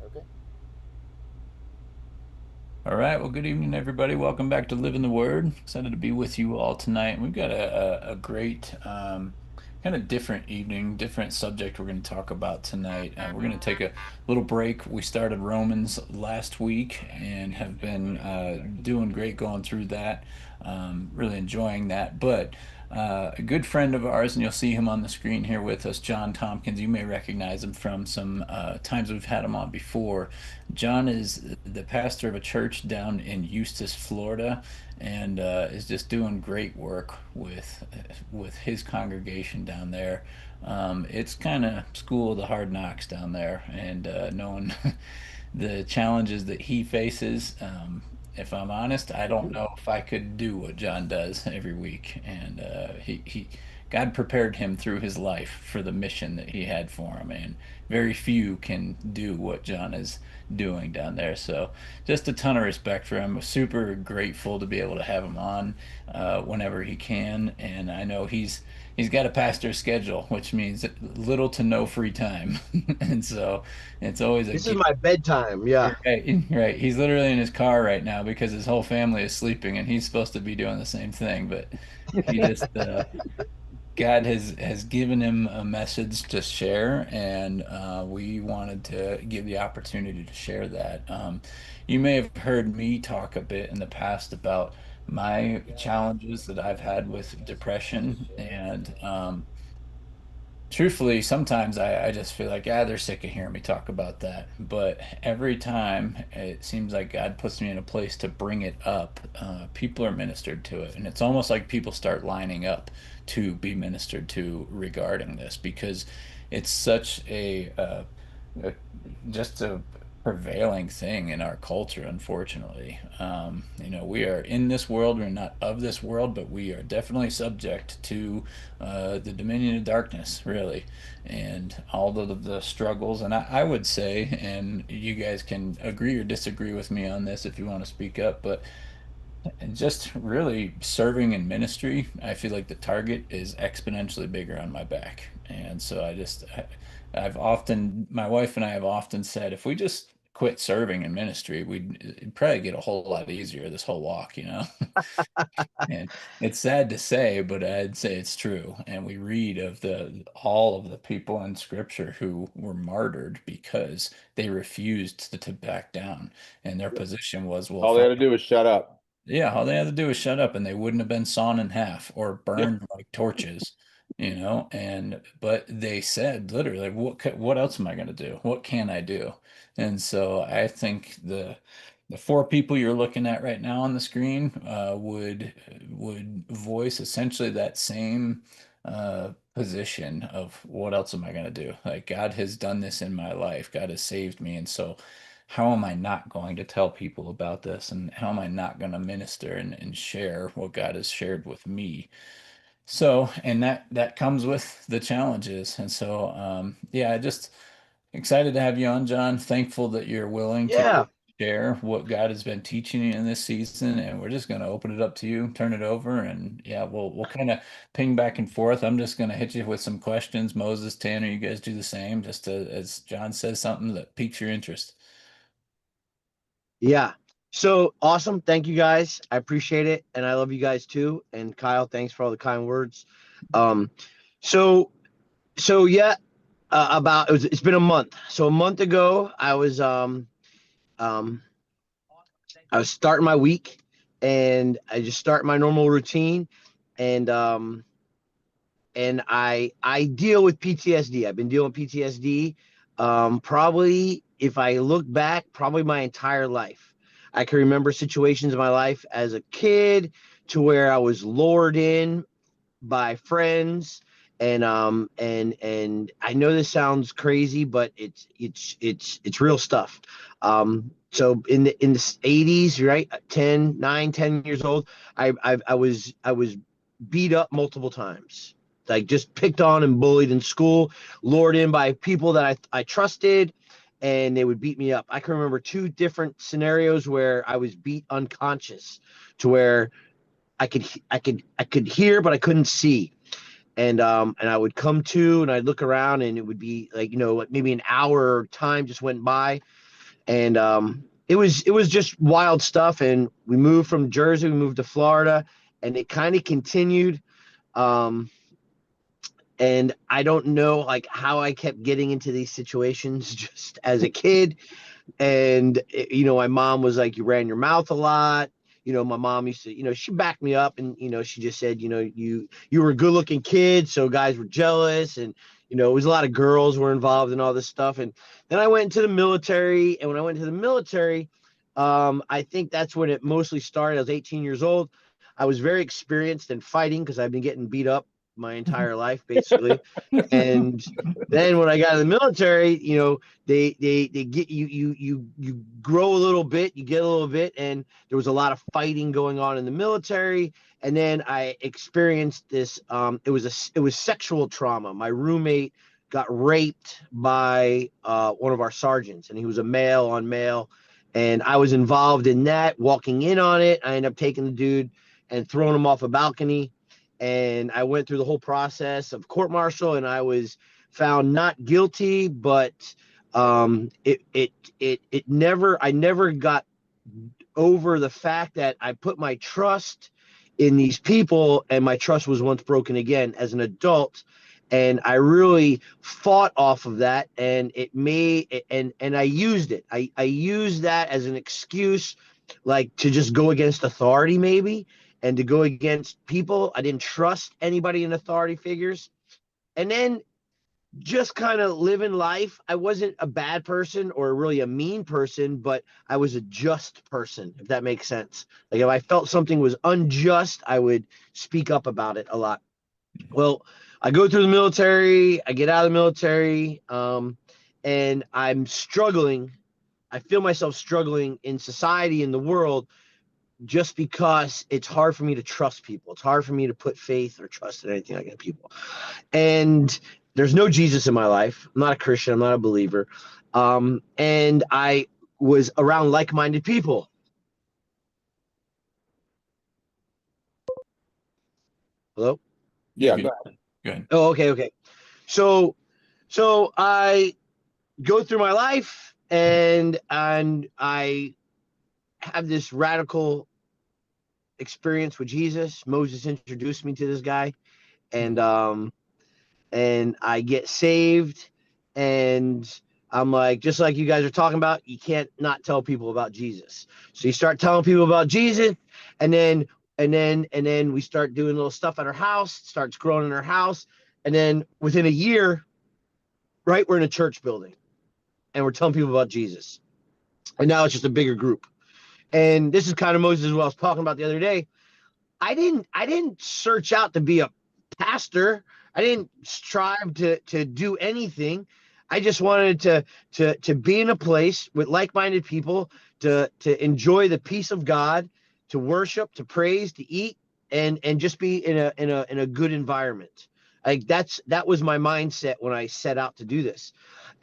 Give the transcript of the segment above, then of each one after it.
Okay. All right. Well, good evening, everybody. Welcome back to Live in the Word. Excited to be with you all tonight. We've got a great, kind of different evening, different subject we're going to talk about tonight. We're going to take a little break. We started Romans last week and have been doing great going through that. Really enjoying that. But a good friend of ours, and you'll see him on the screen here with us, John Tompkins. You may recognize him from some times we've had him on before. John is the pastor of a church down in Eustis, Florida, and is just doing great work with his congregation down there. It's kind of school of the hard knocks down there, and knowing the challenges that he faces. If I'm honest, I don't Mhm. know if I could do what John does every week, and God prepared him through his life for the mission that he had for him, and very few can do what John is doing down there. So just a ton of respect for him. Super grateful to be able to have him on whenever he can, and I know he's got a pastor's schedule, which means little to no free time, and so it's always a This is gift. my bedtime. Yeah. Right, right. He's literally in his car right now because his whole family is sleeping, and he's supposed to be doing the same thing, but he just God has given him a message to share, and we wanted to give the opportunity to share that. You may have heard me talk a bit in the past about my challenges that I've had with depression, and truthfully, sometimes I just feel like, they're sick of hearing me talk about that. But every time it seems like God puts me in a place to bring it up, people are ministered to it. And it's almost like people start lining up to be ministered to regarding this because it's such a just a prevailing thing in our culture, unfortunately. We are in this world, we're not of this world, but we are definitely subject to the dominion of darkness, really, and all of the struggles. And I would say, and you guys can agree or disagree with me on this if you want to speak up, but just really serving in ministry, I feel like the target is exponentially bigger on my back. And so I've often, my wife and I have often said, if we just quit serving in ministry, it'd probably get a whole lot easier this whole walk, you know? And it's sad to say, but I'd say it's true. And we read of the all of the people in scripture who were martyred because they refused to back down. And their position was, well, All if they I had to do is shut up. yeah, all they had to do was shut up and they wouldn't have been sawn in half or Yeah. burned like torches, you know? And but they said literally, what else am I going to do? What can I do? And so I think the four people you're looking at right now on the screen would voice essentially that same position of what else am I going to do? Like God has done this in my life. God has saved me, and so how am I not going to tell people about this? And how am I not going to minister and share what God has shared with me? So, and that comes with the challenges. And so, yeah, just excited to have you on, John. Thankful that you're willing to Yeah. share what God has been teaching you in this season. And we're just going to open it up to you, turn it over, and yeah, we'll kind of ping back and forth. I'm just going to hit you with some questions. Moses, Tanner, you guys do the same, just as John says something that piques your interest. Yeah. So awesome. Thank you guys. I appreciate it. And I love you guys too. And Kyle, thanks for all the kind words. Um, so so yeah, it's been a month. So a month ago um I was starting my week and I just start my normal routine and I deal with PTSD. I've been dealing with PTSD probably if I look back, probably my entire life. I can remember situations in my life as a kid to where I was lured in by friends and I know this sounds crazy, but it's real stuff. So in the 80s, right? 10 years old, I was beat up multiple times, like just picked on and bullied in school, lured in by people that I trusted, and they would beat me up. I can remember two different scenarios where I was beat unconscious to where I could hear but I couldn't see. And I would come to and I'd look around and it would be like, like maybe an hour time just went by. And it was just wild stuff. And we moved from Jersey, we moved to Florida, and it kind of continued. Um, and I don't know like how I kept getting into these situations just as a kid. And my mom was like, you ran your mouth a lot. My mom used to, she backed me up, and she just said, you were a good looking kid, so guys were jealous. And it was a lot of girls were involved in all this stuff. And then I went into the military, and when I went to the military, I think that's when it mostly started. I was 18 years old. I was very experienced in fighting because I've been getting beat up my entire life, basically. And then when I got in the military, they get you grow a little bit, you get a little bit, and there was a lot of fighting going on in the military. And then I experienced this. It was sexual trauma. My roommate got raped by one of our sergeants, and he was a male on male, and I was involved in that. Walking in on it, I ended up taking the dude and throwing him off a balcony. And I went through the whole process of court martial, and I was found not guilty, but it never I never got over the fact that I put my trust in these people, and my trust was once broken again as an adult. And I really fought off of that, and I used it. I used that as an excuse, like to just go against authority, maybe, and to go against people. I didn't trust anybody in authority figures. And then just kind of living life. I wasn't a bad person or really a mean person, but I was a just person, if that makes sense. Like if I felt something was unjust, I would speak up about it a lot. Well, I go through the military, I get out of the military, and I'm struggling. I feel myself struggling in society, in the world, just because it's hard for me to trust people. It's hard for me to put faith or trust in anything like that, people. And there's no Jesus in my life. I'm not a Christian. I'm not a believer. And I was around like-minded people. Hello? You're Yeah, good. go ahead. Good. Oh, okay, okay. So, so I go through my life, and I have this radical experience with Jesus. Moses introduced me to this guy, and I get saved, and I'm like, just like you guys are talking about, you can't not tell people about Jesus. So you start telling people about Jesus, and then we start doing little stuff at our house. It starts growing in our house, and then within a year, right, we're in a church building, and we're telling people about Jesus, and now it's just a bigger group. And this is kind of Moses, what I was talking about the other day. I didn't search out to be a pastor. I didn't strive to do anything. I just wanted to be in a place with like-minded people, to enjoy the peace of God, to worship, to praise, to eat, and just be in a good environment. Like that was my mindset when I set out to do this.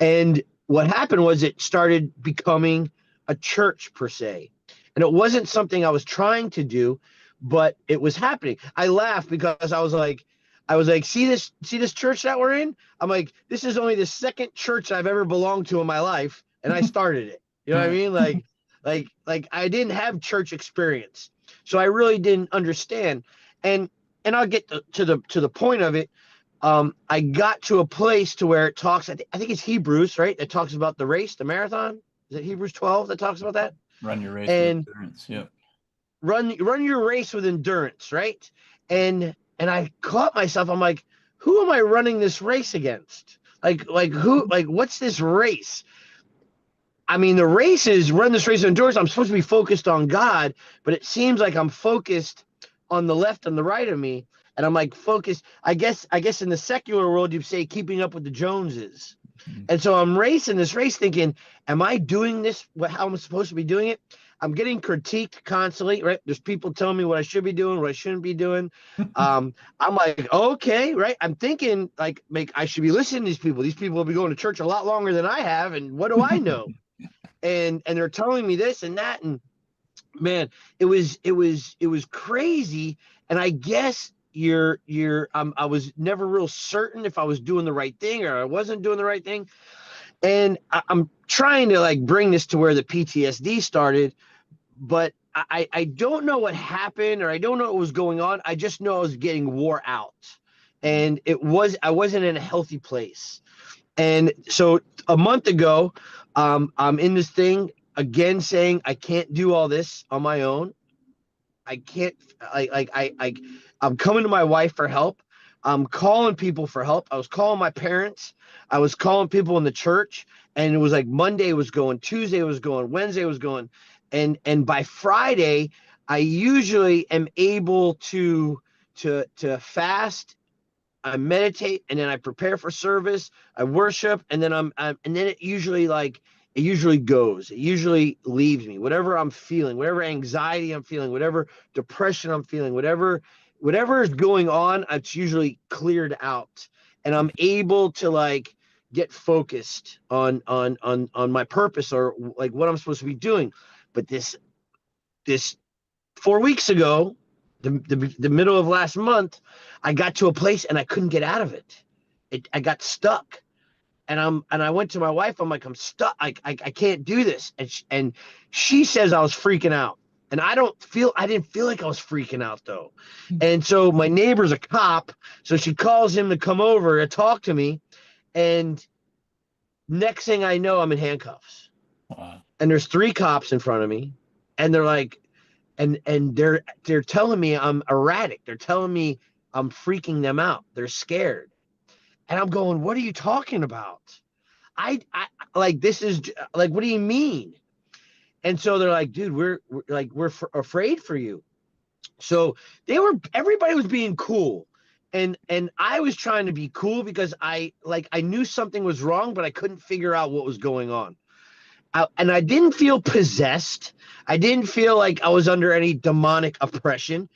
And what happened was it started becoming a church per se. And it wasn't something I was trying to do, but it was happening. I laughed because I was like, see this church that we're in? I'm like, this is only the second church I've ever belonged to in my life, and I started it. You know what I mean? Like I didn't have church experience, so I really didn't understand. And I'll get to the point of it. I got to a place to where it talks. I think it's Hebrews, right? It talks about the race, the marathon. Is it Hebrews 12 that talks about that? Run your race with And endurance. Yep. run your race with endurance, right? And I caught myself. I'm like, who am I running this race against? Like who? Like what's this race? I mean, the race is run this race with endurance. I'm supposed to be focused on God, but it seems like I'm focused on the left and the right of me, and I'm like focused. I guess in the secular world, you'd say keeping up with the Joneses. And so I'm racing this race thinking, am I doing this how I'm supposed to be doing it? I'm getting critiqued constantly, right? There's people telling me what I should be doing, what I shouldn't be doing. I'm like, okay, right? I'm thinking like I should be listening to these people. These people will be going to church a lot longer than I have, and what do I know? And they're telling me this and that, and man, it was crazy. And I guess I was never real certain if I was doing the right thing or I wasn't doing the right thing. And I'm trying to like bring this to where the PTSD started, but I don't know what happened, or I don't know what was going on. I just know I was getting wore out, and I wasn't in a healthy place. And so a month ago, I'm in this thing again, saying I can't do all this on my own. I can't I'm coming to my wife for help. I'm calling people for help. I was calling my parents. I was calling people in the church, and it was like Monday was going, Tuesday was going, Wednesday was going, and by Friday, I usually am able to fast. I meditate, and then I prepare for service. I worship, and then and then it usually goes. It usually leaves me. Whatever I'm feeling, whatever anxiety I'm feeling, whatever depression I'm feeling, whatever is going on, it's usually cleared out, and I'm able to like get focused on my purpose, or like what I'm supposed to be doing. But this 4 weeks ago, the middle of last month, I got to a place and I couldn't get out of it. I got stuck, and I went to my wife. I'm like, I'm stuck. I can't do this. And she says I was freaking out, and I didn't feel like I was freaking out though. And so my neighbor's a cop, so she calls him to come over to talk to me, and next thing I know, I'm in handcuffs, Wow. and there's three cops in front of me, and they're like, and they're telling me I'm erratic. They're telling me I'm freaking them out. They're scared. And I'm going, what are you talking about? I like, this is like, what do you mean? And so they're like, dude, we're afraid for you. So everybody was being cool. And I was trying to be cool because I knew something was wrong, but I couldn't figure out what was going on. And I didn't feel possessed. I didn't feel like I was under any demonic oppression.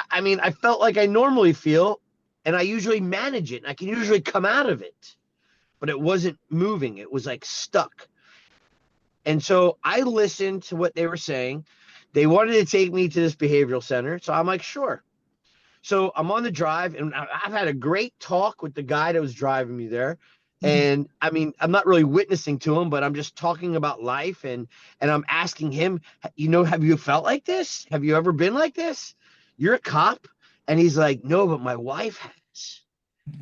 I mean, I felt like I normally feel, and I usually manage it, and I can usually come out of it, but it wasn't moving. It was like stuck. And so I listened to what they were saying. They wanted to take me to this behavioral center. So I'm like, sure. So I'm on the drive, and I've had a great talk with the guy that was driving me there. And I mean, I'm not really witnessing to him, but I'm just talking about life, and I'm asking him, have you felt like this? Have you ever been like this? You're a cop? And he's like, no, but my wife has.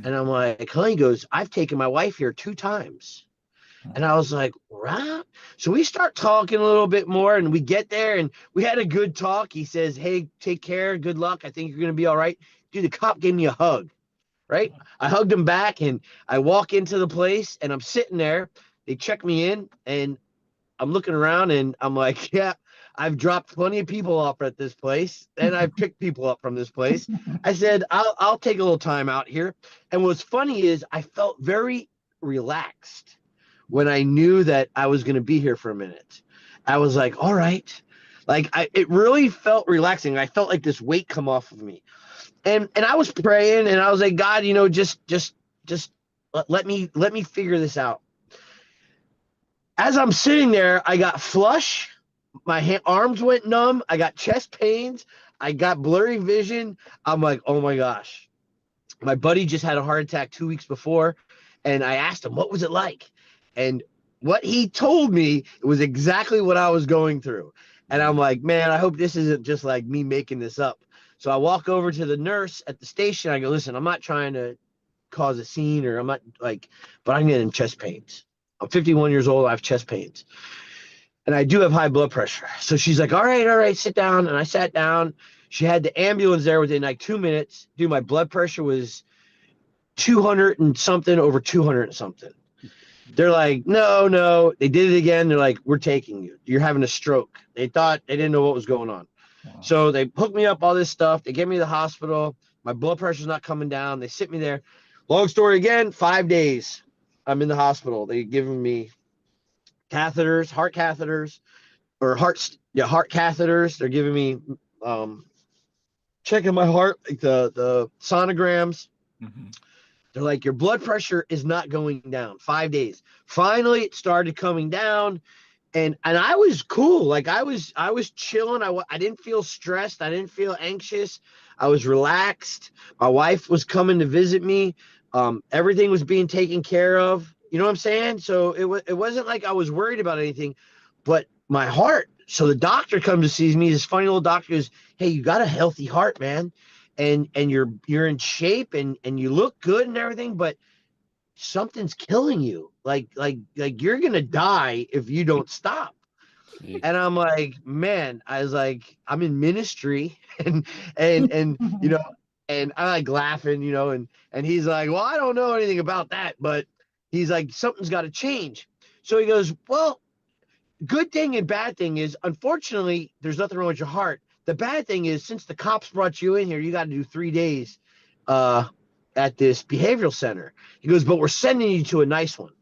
And I'm like, huh? He goes, I've taken my wife here 2 times. And I was like, right. So we start talking a little bit more, and we get there, and we had a good talk. He says, hey, take care. Good luck. I think you're going to be all right. Dude, the cop gave me a hug, right? I hugged him back, and I walk into the place, and I'm sitting there. They check me in, and I'm looking around, and I'm like, yeah, I've dropped plenty of people off at this place, and I've picked people up from this place. I said, I'll take a little time out here. And what's funny is I felt very relaxed when I knew that I was going to be here for a minute. I was like, all right. Like, it really felt relaxing. I felt like this weight come off of me. And I was praying, and I was like, God, just let me figure this out. As I'm sitting there, I got flush. My arms went numb. I got chest pains. I got blurry vision. I'm like, oh my gosh. My buddy just had a heart attack 2 weeks before, and I asked him, what was it like? And what he told me was exactly what I was going through. And I'm like, man, I hope this isn't just like me making this up. So I walk over to the nurse at the station. I go, listen, I'm not trying to cause a scene, or I'm not like, but I'm getting chest pains. I'm 51 years old. I have chest pains, and I do have high blood pressure. So she's like, all right, sit down. And I sat down. She had the ambulance there within like 2 minutes. Dude, my blood pressure was 200 and something over 200 and something. They're like, no. They did it again. They're like, we're taking you. You're having a stroke. They didn't know what was going on. Wow. So they hooked me up, all this stuff. They get me to the hospital. My blood pressure's not coming down. They sit me there. Long story again, 5 days. I'm in the hospital. They giving me catheters, heart catheters, or heart catheters. They're giving me checking my heart, like the sonograms. Mm-hmm. They're like, your blood pressure is not going down. 5 days. Finally, it started coming down, and I was cool. Like I was chilling. I didn't feel stressed. I didn't feel anxious. I was relaxed. My wife was coming to visit me. Everything was being taken care of. You know what I'm saying? So it wasn't like I was worried about anything, but my heart. So the doctor comes to see me. This funny old doctor goes, "Hey, you got a healthy heart, man, and you're in shape and you look good and everything, but something's killing you. Like you're gonna die if you don't stop." Jeez. And I'm like, man, I was like, I'm in ministry and you know, and I like laughing, and he's like, well, I don't know anything about that, but he's like, something's got to change. So he goes, well, good thing and bad thing is, unfortunately, there's nothing wrong with your heart. The bad thing is, since the cops brought you in here, you got to do 3 days uh, at this behavioral center. He goes, but we're sending you to a nice one.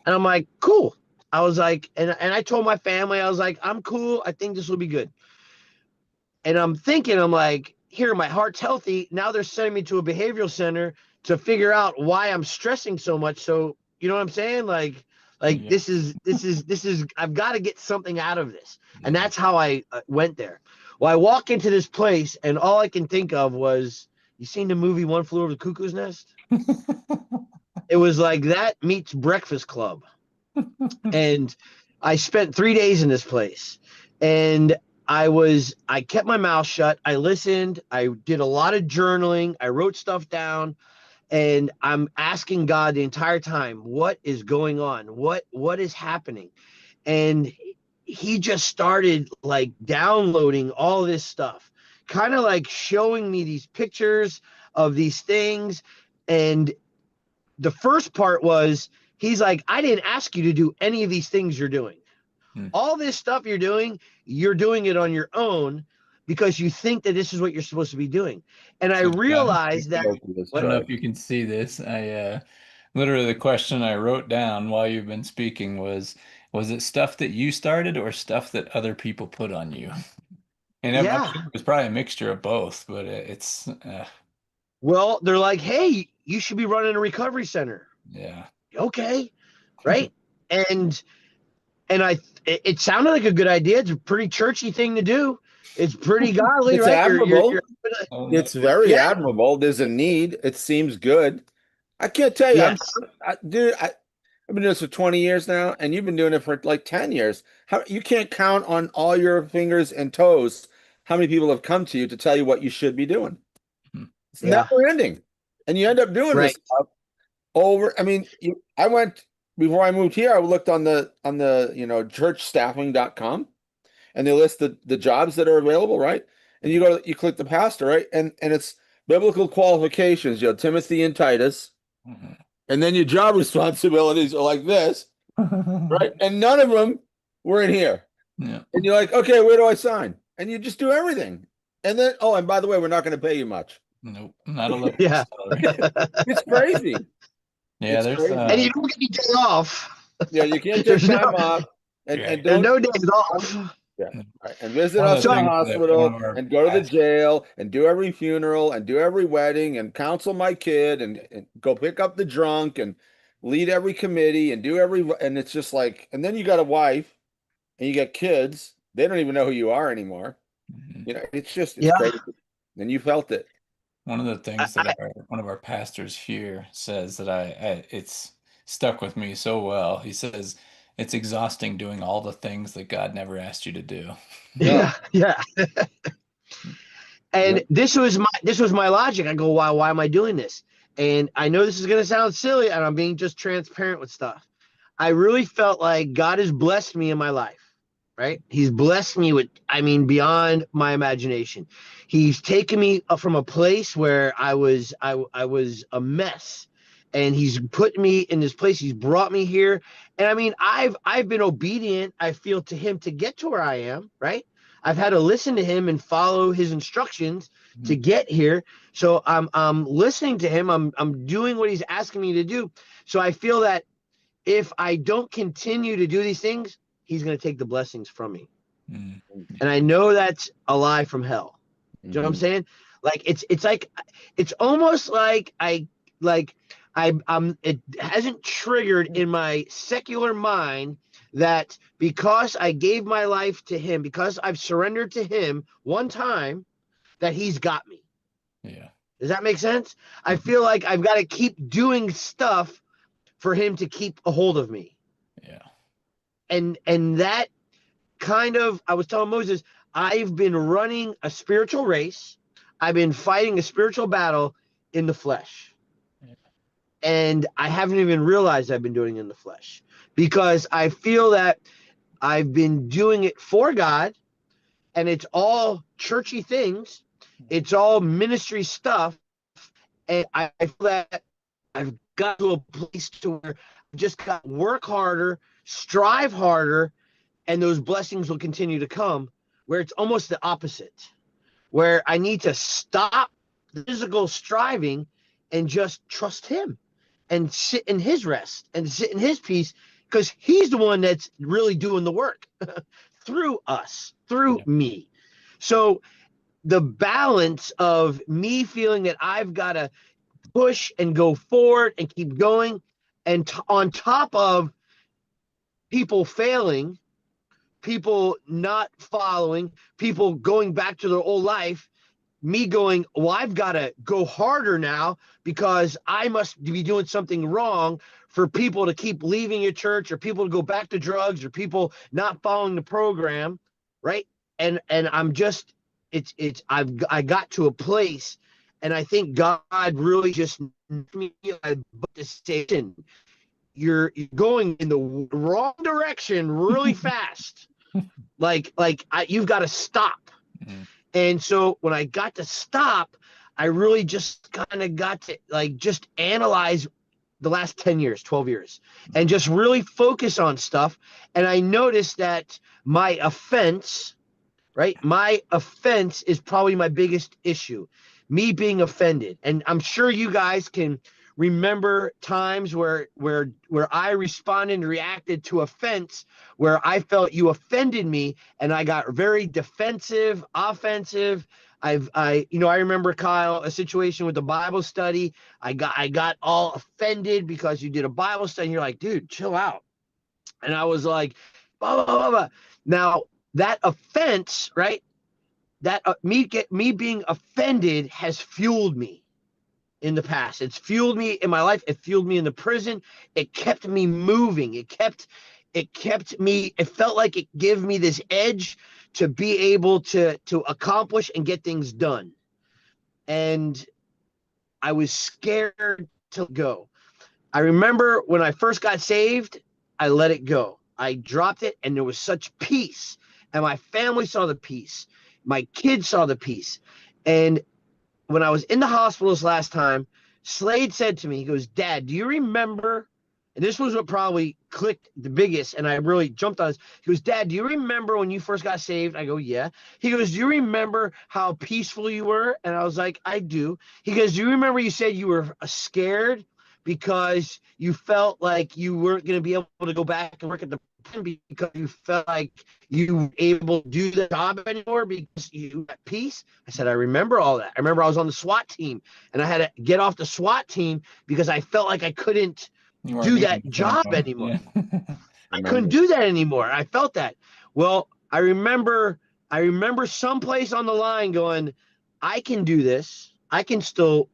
And I'm like, cool. I was like, and I told my family, I was like, I'm cool. I think this will be good. And I'm thinking, I'm like, here, my heart's healthy. Now they're sending me to a behavioral center to figure out why I'm stressing so much. So, you know what I'm saying? Like Yeah. this is I've got to get something out of this. And Yeah. that's how I went there. Well, I walk into this place and all I can think of was, you seen the movie One Flew Over the Cuckoo's Nest? It was like that meets Breakfast Club. And I spent 3 days in this place, and I kept my mouth shut. I listened. I did a lot of journaling. I wrote stuff down, and I'm asking God the entire time, what is going on? What is happening? And he just started like downloading all this stuff, kind of like showing me these pictures of these things. And the first part was, he's like, I didn't ask you to do any of these things you're doing. Hmm. All this stuff you're doing it on your own because you think that this is what you're supposed to be doing. And I So John, realized that Guilty as I don't know charged. if you can see this. I literally the question I wrote down while you've been speaking was it stuff that you started or stuff that other people put on you? And I'm yeah. sure it was probably a mixture of both, but it's Well, they're like, hey, you should be running a recovery center. yeah. Okay. Right. And it sounded like a good idea. It's a pretty churchy thing to do. It's pretty godly, It's right? You're admirable. Oh, no. It's very yeah. admirable. There's a need. It seems good. I can't tell you. Yes. Dude. I've been doing this for 20 years now, and you've been doing it for like 10 years. How you can't count on all your fingers and toes how many people have come to you to tell you what you should be doing. Hmm. It's Yeah. never ending, and you end up doing this Right. stuff over. I mean, I went before I moved here. I looked on the churchstaffing.com, and they list the jobs that are available, right? And you click the pastor, right? And it's biblical qualifications, Timothy and Titus, Mhm. and then your job responsibilities are like this, right? And none of them were in here. Yeah. And you're like, okay, where do I sign? And you just do everything. And then, oh, and by the way, we're not going to pay you much. Nope. Not a living Yeah. salary. It's crazy. Yeah, It's there's And crazy. you don't get any day off. Yeah, you can't take There's no time off, and yeah. and there's don't. no days off. Yeah. Right. And visit One of us the in So the things that one of hospital our and go to the pastors jail and do every funeral and do every wedding and counsel my kid and go pick up the drunk and lead every committee and do every, and it's just like, and then you got a wife and you got kids. They don't even know who you are anymore. Mhm. It's yeah, crazy. And you felt it. One of the I, things that I, one of our pastors here says that it's stuck with me so well. He says it's exhausting doing all the things that God never asked you to do. Yeah. yeah. Yeah. And this was my logic. I go, why am I doing this? And I know this is gonna sound silly, and I'm being just transparent with stuff. I really felt like God has blessed me in my life, right? He's blessed me with, I mean, beyond my imagination. He's taken me from a place where I was a mess, and he's put me in this place. He's brought me here, and I mean, I've been obedient. I feel to him to get to where I am, right? I've had to listen to him and follow his instructions to Mhm. get here. So I'm listening to him. I'm doing what he's asking me to do. So I feel that if I don't continue to do these things, he's going to take the blessings from me. Mm. And I know that's a lie from hell. Do you know what I'm Mhm. saying? Like it's like it's almost like I it hasn't triggered in my secular mind that because I gave my life to him, because I've surrendered to him one time, that he's got me. Yeah. Does that make sense? I Mhm. feel like I've got to keep doing stuff for him to keep a hold of me. Yeah. And that kind of, I was telling Moses, I've been running a spiritual race. I've been fighting a spiritual battle in the flesh. Yeah. And I haven't even realized I've been doing it in the flesh, because I feel that I've been doing it for God, and it's all churchy things. It's all ministry stuff. And I feel that I've got to a place to where I just got to work harder, strive harder, and those blessings will continue to come, where it's almost the opposite, where I need to stop the physical striving and just trust him and sit in his rest and sit in his peace, because he's the one that's really doing the work through us, through me. So the balance of me feeling that I've got to push and go forward and keep going, and on top of people failing, people not following, people going back to their old life, me going, well, I've got to go harder now because I must be doing something wrong for people to keep leaving your church, or people to go back to drugs, or people not following the program, right? And I'm just, I got to a place, and I think God really just me to say, you're going in the wrong direction really fast. You've got to stop. Mm-hmm. And so when I got to stop, I really just kind of got to just analyze the last 10 years, 12 years, and just really focus on stuff. And I noticed that my offense, right? My offense is probably my biggest issue, me being offended. And I'm sure you guys can remember times where I responded and reacted to offense, where I felt you offended me and I got very defensive, offensive. I remember, Kyle, a situation with the Bible study. I got all offended because you did a Bible study and you're like, dude, chill out. And I was like, blah, blah, blah, blah. Now that offense, right? That me being offended has fueled me in the past. It's fueled me in my life. It fueled me in the prison. It kept me moving. It kept me, it felt like it gave me this edge to be able to accomplish and get things done. And I was scared to go. I remember when I first got saved, I let it go. I dropped it, and there was such peace. And my family saw the peace. My kids saw the peace. And when I was in the hospital this last time, Slade said to me, he goes, Dad, do you remember? And this was what probably clicked the biggest, and I really jumped on this. He goes, Dad, do you remember when you first got saved? I go, yeah. He goes, do you remember how peaceful you were? And I was like, I do. He goes, do you remember you said you were scared because you felt like you weren't going to be able to go back and work at the prison because you felt like you were able to do the job anymore because you had peace? I said, I remember all that. I remember I was on the SWAT team, and I had to get off the SWAT team because I felt like I couldn't do that job anymore. Yeah. I couldn't do that anymore. I felt that. Well, I remember someplace on the line going, I can do this. I can still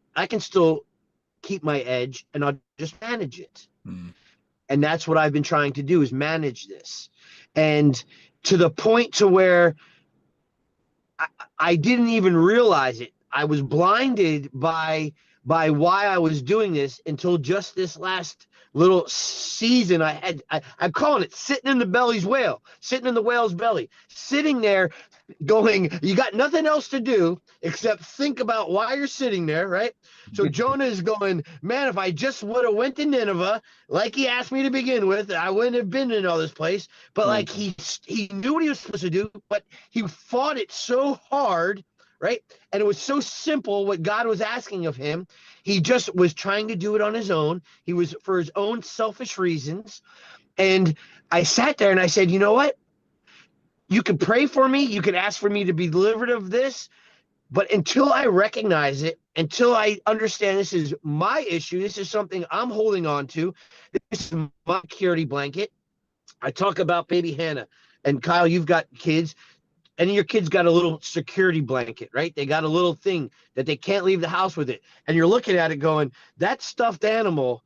keep my edge, and I'll just manage it. And that's what I've been trying to do, is manage this. And to the point to where I didn't even realize it. I was blinded by why I was doing this until just this last little season. I'm calling it sitting in the belly's whale, sitting in the whale's belly, sitting there going, you got nothing else to do except think about why you're sitting there, right? So Jonah is going, man, if I just would have went to Nineveh like he asked me to begin with, I wouldn't have been in all this place. But like he knew what he was supposed to do, but he fought it so hard, right? And it was so simple what God was asking of him. He just was trying to do it on his own. He was for his own selfish reasons. And I sat there and I said, you know what? You can pray for me. You can ask for me to be delivered of this. But until I recognize it, until I understand this is my issue, this is something I'm holding on to, this is my security blanket. I talk about baby Hannah. And Kyle, you've got kids. And your kids got a little security blanket, right? They got a little thing that they can't leave the house with it. And you're looking at it going, that stuffed animal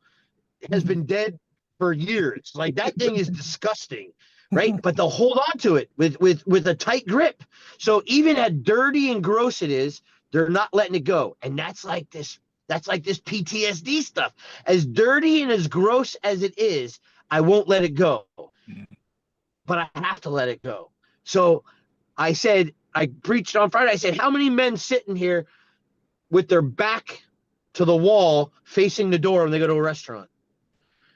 has been dead for years. Like that thing is disgusting, right? But they'll hold on to it with a tight grip. So even at dirty and gross it is, they're not letting it go. And that's like this PTSD stuff. As dirty and as gross as it is, I won't let it go. But I have to let it go. So I preached on Friday. I said, how many men sitting here with their back to the wall facing the door when they go to a restaurant?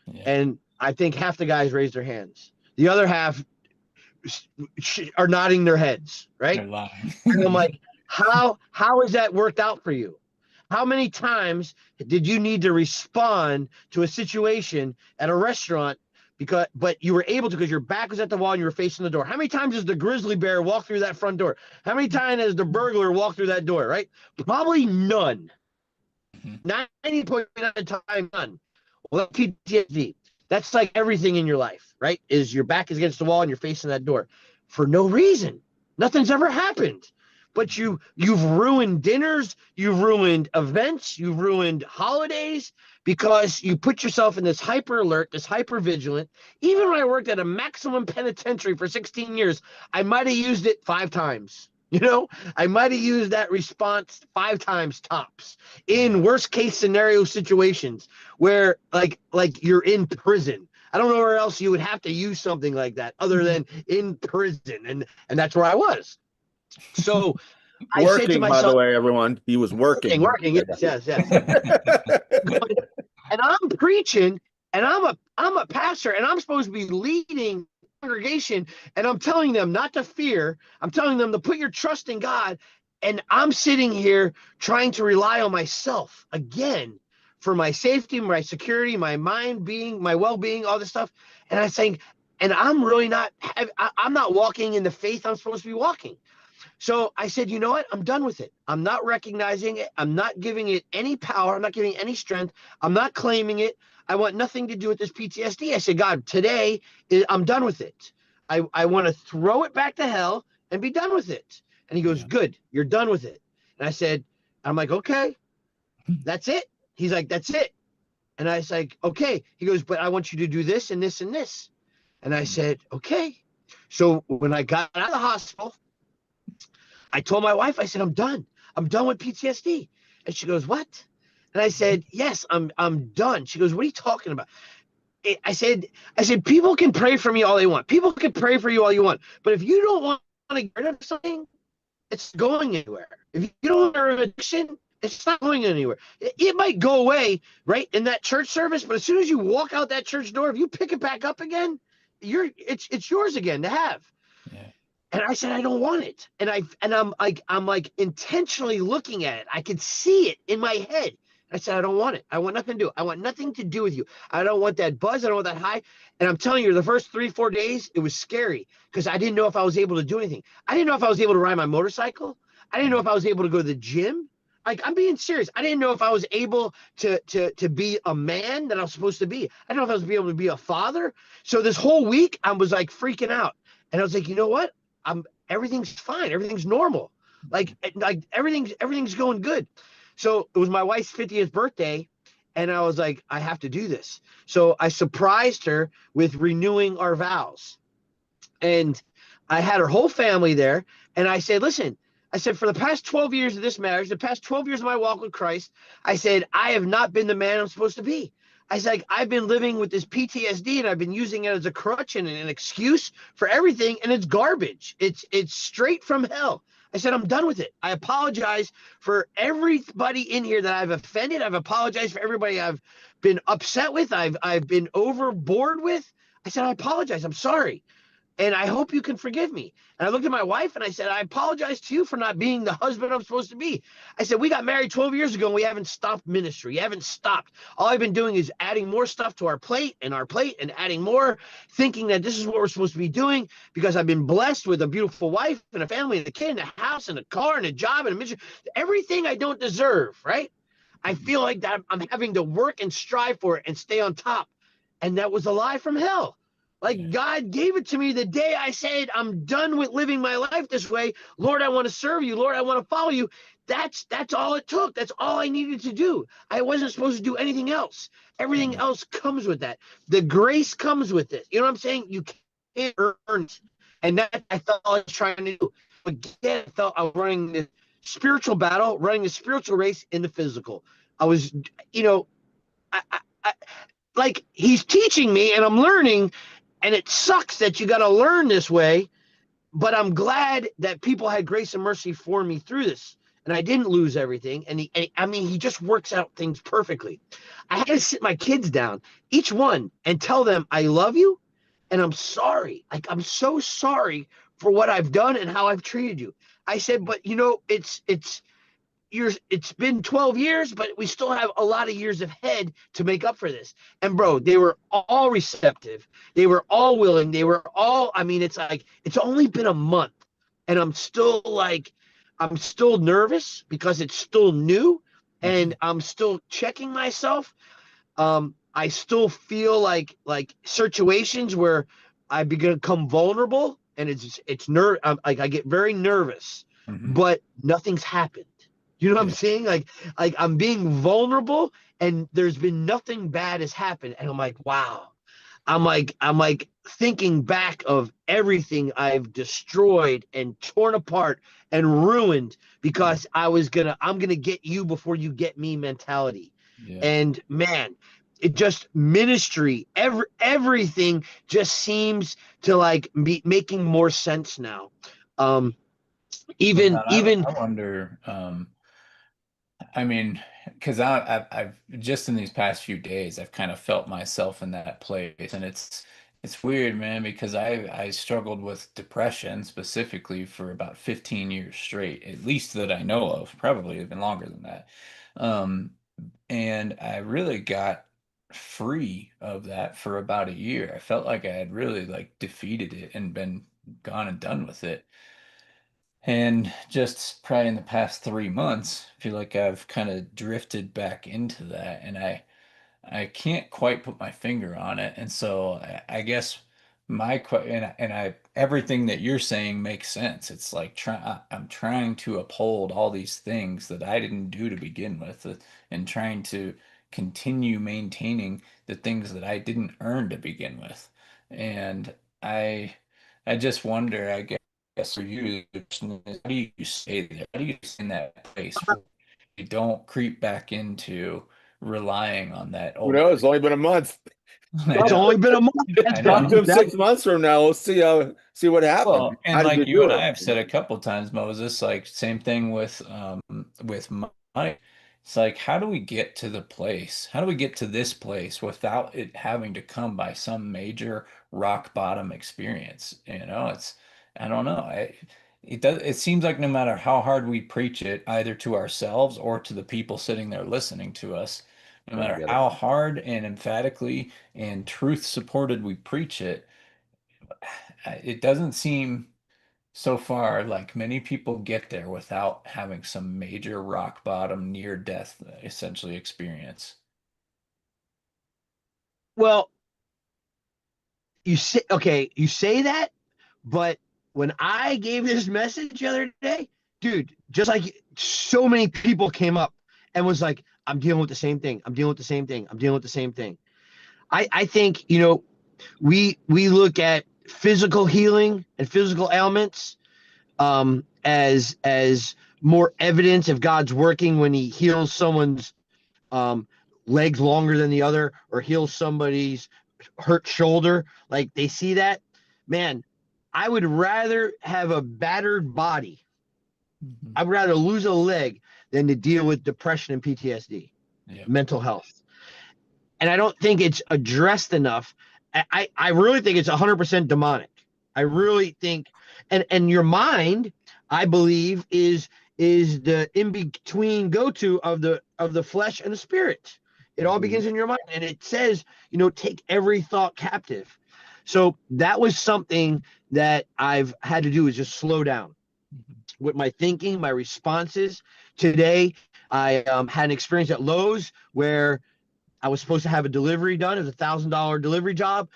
Yeah. And I think half the guys raised their hands. The other half are nodding their heads, right? They're lying. And I'm like, how has that worked out for you? How many times did you need to respond to a situation at a restaurant but you were able to because your back was at the wall and you were facing the door? How many times does the grizzly bear walk through that front door? How many times has the burglar walked through that door, right? Probably none. 90% of the time, none. Well, that's PTSD. That's like everything in your life, right? Is your back is against the wall and you're facing that door for no reason. Nothing's ever happened. But you've ruined dinners, you've ruined events, you've ruined holidays because you put yourself in this hyper alert, this hyper vigilant. Even when I worked at a maximum penitentiary for 16 years, I might have used it 5 times. I might have used that response 5 times tops in worst case scenario situations where like you're in prison. I don't know where else you would have to use something like that other than in prison. And that's where I was. So I said to myself, by the way, everyone, he was working. Yes. And I'm preaching, and I'm a pastor, and I'm supposed to be leading congregation, and I'm telling them not to fear. I'm telling them to put your trust in God. And I'm sitting here trying to rely on myself again for my safety, my security, my mind being, my well-being, all this stuff. And I'm saying, and I'm really not, I'm not walking in the faith I'm supposed to be walking. So I said, you know what? I'm done with it. I'm not recognizing it. I'm not giving it any power. I'm not giving it any strength. I'm not claiming it. I want nothing to do with this PTSD. I said, God, today I'm done with it. I want to throw it back to hell and be done with it. And he goes, good, you're done with it. And I said, I'm like, okay, that's it. He's like, that's it. And I was like, okay. He goes, but I want you to do this and this and this. And I said, okay. So when I got out of the hospital, I told my wife, I said, I'm done. I'm done with PTSD. And she goes, what? And I said, yes, I'm done. She goes, what are you talking about? I said, people can pray for me all they want. People can pray for you all you want. But if you don't want to get rid of something, it's going anywhere. If you don't want to get rid of addiction, it's not going anywhere. It might go away, right, in that church service, but as soon as you walk out that church door, if you pick it back up again, it's yours again to have. Yeah. And I said, I don't want it. And I'm like intentionally looking at it. I could see it in my head. I said, I don't want it. I want nothing to do. I want nothing to do with you. I don't want that buzz. I don't want that high. And I'm telling you, the first 3-4 days, it was scary because I didn't know if I was able to do anything. I didn't know if I was able to ride my motorcycle. I didn't know if I was able to go to the gym. Like, I'm being serious. I didn't know if I was able to be a man that I was supposed to be. I didn't know if I was able to be a father. So this whole week, I was like freaking out. And I was like, you know what? Everything's fine. Everything's normal. Like everything's going good. So it was my wife's 50th birthday, and I was like, I have to do this. So I surprised her with renewing our vows. And I had her whole family there, and I said, listen, I said, for the past 12 years of this marriage, the past 12 years of my walk with Christ, I said, I have not been the man I'm supposed to be. I said, like, I've been living with this PTSD, and I've been using it as a crutch and an excuse for everything, and it's garbage. It's straight from hell. I said, I'm done with it. I apologize for everybody in here that I've offended. I've apologized for everybody I've been upset with. I've been overboard with. I said, I apologize. I'm sorry. And I hope you can forgive me. And I looked at my wife and I said, I apologize to you for not being the husband I'm supposed to be. I said, we got married 12 years ago and we haven't stopped ministry. We haven't stopped. All I've been doing is adding more stuff to our plate and adding more, thinking that this is what we're supposed to be doing because I've been blessed with a beautiful wife and a family and a kid and a house and a car and a job and a mission. Everything I don't deserve, right? I feel like that I'm having to work and strive for it and stay on top. And that was a lie from hell. Yeah. Like God gave it to me the day I said, I'm done with living my life this way. Lord, I want to serve you. Lord, I want to follow you. That's all it took. That's all I needed to do. I wasn't supposed to do anything else. Everything else comes with that. The grace comes with it. You know what I'm saying? You can't earn it. And that I thought I was trying to do. Again, I thought I was running the spiritual battle, running the spiritual race in the physical. I was, you know, I like he's teaching me and I'm learning, and it sucks that you got to learn this way, but I'm glad that people had grace and mercy for me through this, and I didn't lose everything. I mean, he just works out things perfectly. I had to sit my kids down, each one, and tell them I love you, and I'm sorry. Like I'm so sorry for what I've done and how I've treated you. I said, but you know, it's been 12 years, but we still have a lot of years ahead to make up for this. And bro, they were all receptive. They were all willing. They were all, I mean, it's like, it's only been a month and I'm still nervous because it's still new and I'm still checking myself. I still feel like situations where I become vulnerable and like I get very nervous, Mm-hmm. but nothing's happened. You know what I'm Yeah. saying? Like I'm being vulnerable and there's been nothing bad has happened. And I'm like, wow. I'm like thinking back of everything I've destroyed and torn apart and ruined because I'm gonna get you before you get me mentality. Yeah. And man, it just ministry, everything just seems to like be making more sense now. Um, Well, even man, even I wonder. I mean, because I've just in these past few days, I've kind of felt myself in that place, and it's weird, man, because I struggled with depression specifically for about 15 years straight, at least that I know of, probably even longer than that. Um, and I really got free of that for about a year. I felt like I had really like defeated it and been gone and done with it. And just probably in the past 3 months, I feel like I've kind of drifted back into that, and I can't quite put my finger on it. And so I guess and I everything that you're saying makes sense. It's like I'm trying to uphold all these things that I didn't do to begin with, and trying to continue maintaining the things that I didn't earn to begin with. And I I just wonder, I guess for you, the question is, how do you stay there? How do you stay in that place where you don't creep back into relying on that Who old? knows? It's only been a month. I it's know, only been a month. I That's Talk know. to him that 6 months from now. We'll see what happened. Well, and How did you like you do and I it? have said a couple times, Moses, like same thing with money. It's like, how do we get to the place? How do we get to this place without it having to come by some major rock bottom experience? I don't know. It seems like no matter how hard we preach it, either to ourselves or to the people sitting there listening to us, no I don't matter get it. how hard and emphatically and truth supported we preach it, it doesn't seem so far like many people get there without having some major rock bottom, near death essentially experience. Well, you say that, but when I gave this message the other day, dude, just like so many people came up and was like, I'm dealing with the same thing. I'm dealing with the same thing. I'm dealing with the same thing. I think, we look at physical healing and physical ailments as more evidence of God's working when he heals someone's um, legs longer than the other or heals somebody's hurt shoulder. Like they see that, man, I would rather have a battered body. Mhm. I'd rather lose a leg than to deal with depression and PTSD, Yeah. mental health. And I don't think it's addressed enough. I really think it's 100% demonic. I really think, and your mind, I believe, is the in between go to of the flesh and the spirit. It all Mhm. begins in your mind, and it says, take every thought captive. So that was something that I've had to do is just slow down Mhm. with my thinking, my responses. Today, I had an experience at Lowe's where I was supposed to have a delivery done. It was $1,000 delivery job.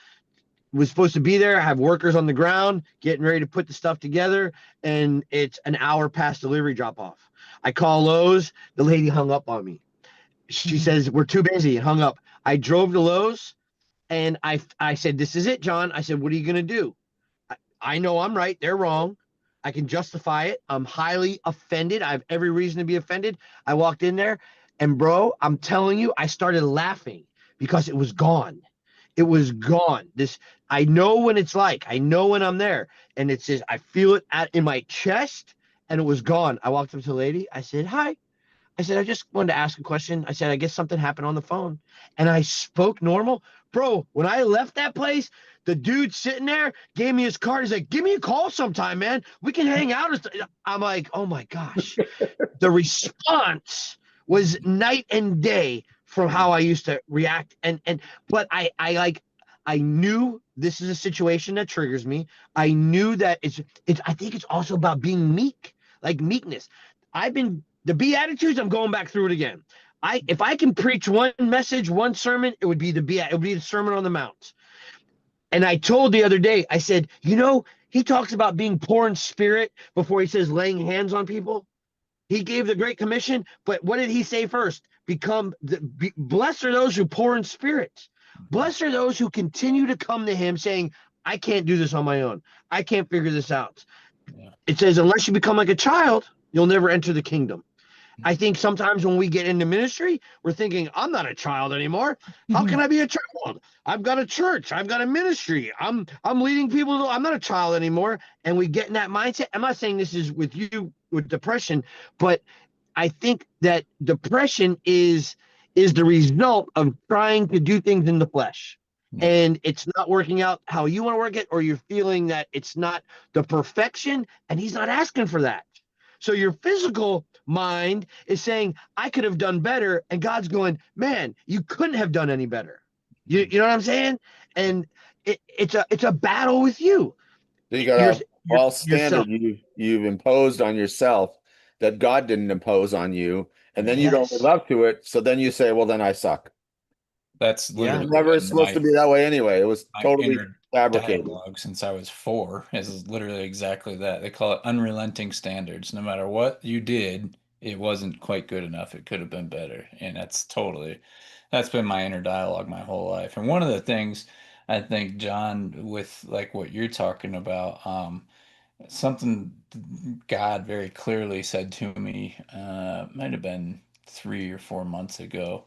was supposed to be there. I have workers on the ground getting ready to put the stuff together, and it's an hour past delivery drop off. I call Lowe's. The lady hung up on me. She says, "We're too busy," and hung up. I drove to Lowe's, and I said, "This is it, John." I said, "What are you going to do?" I know I'm right. They're wrong. I can justify it. I'm highly offended. I have every reason to be offended. I walked in there, and bro, I'm telling you, I started laughing because it was gone. It was gone. I know when it's like. I know when I'm there, and it says I feel it in my chest, and it was gone. I walked up to the lady. I said, "Hi." I said, "I just wanted to ask a question." I said, "I guess something happened on the phone." And I spoke normal. Bro, when I left that place, the dude sitting there gave me his card. He's like, "Give me a call sometime, man. We can hang out." I'm like, oh my gosh. The response was night and day from how I used to react. But I knew this is a situation that triggers me. I knew that I think it's also about being meek, like meekness. The Beatitudes, I'm going back through it again. If I can preach one message, one sermon, it would be the Sermon on the Mount. And I told the other day, I said, he talks about being poor in spirit before he says laying hands on people. He gave the Great Commission, but what did he say first? Blessed are those who poor in spirit. Blessed are those who continue to come to him saying, "I can't do this on my own. I can't figure this out." Yeah. It says, unless you become like a child, you'll never enter the kingdom. I think sometimes when we get into ministry, we're thinking, "I'm not a child anymore. How can I be a child? I've got a church. I've got a ministry. I'm leading people. I'm not a child anymore." And we get in that mindset. I'm not saying this is with you with depression, but I think that depression is the result of trying to do things in the flesh. Yep. And it's not working out how you want to work it, or you're feeling that it's not the perfection, and he's not asking for that. So your physical mind is saying, "I could have done better." And God's going, "Man, you couldn't have done any better." You know what I'm saying? And it's a battle with you. So you got You're, a false yourself. standard you've imposed on yourself that God didn't impose on you, and then you don't live Yes. up to it. So then you say, "Well, then I suck." That's Yeah. literally Never been supposed to be that way anyway. It was my totally inner fabricated. dialogue since I was 4 is literally exactly that. They call it unrelenting standards. No matter what you did, it wasn't quite good enough. It could have been better. And that's been my inner dialogue my whole life. And one of the things I think, John, with like what you're talking about, something God very clearly said to me, might have been 3 or 4 months ago.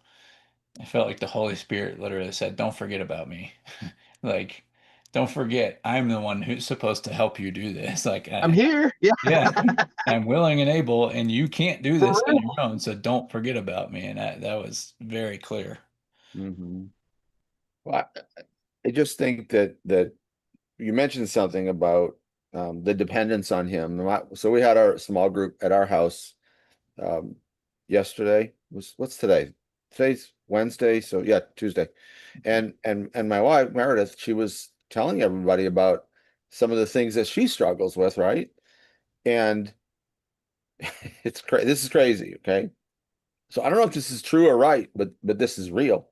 I felt like the Holy Spirit literally said, "Don't forget about me." Like, don't forget, I'm the one who's supposed to help you do this. Like, I'm here. Yeah. yeah, I'm willing and able, and you can't do For this on your real. own. So don't forget about me. And that was very clear. Mhm. Well, I just think that you mentioned something about the dependence on him. So we had our small group at our house um, yesterday. What's today? Today's Wednesday, so yeah, Tuesday. And my wife Meredith, she was telling everybody about some of the things that she struggles with, right? And it's crazy. This is crazy, okay? So I don't know if this is true or right, but this is real.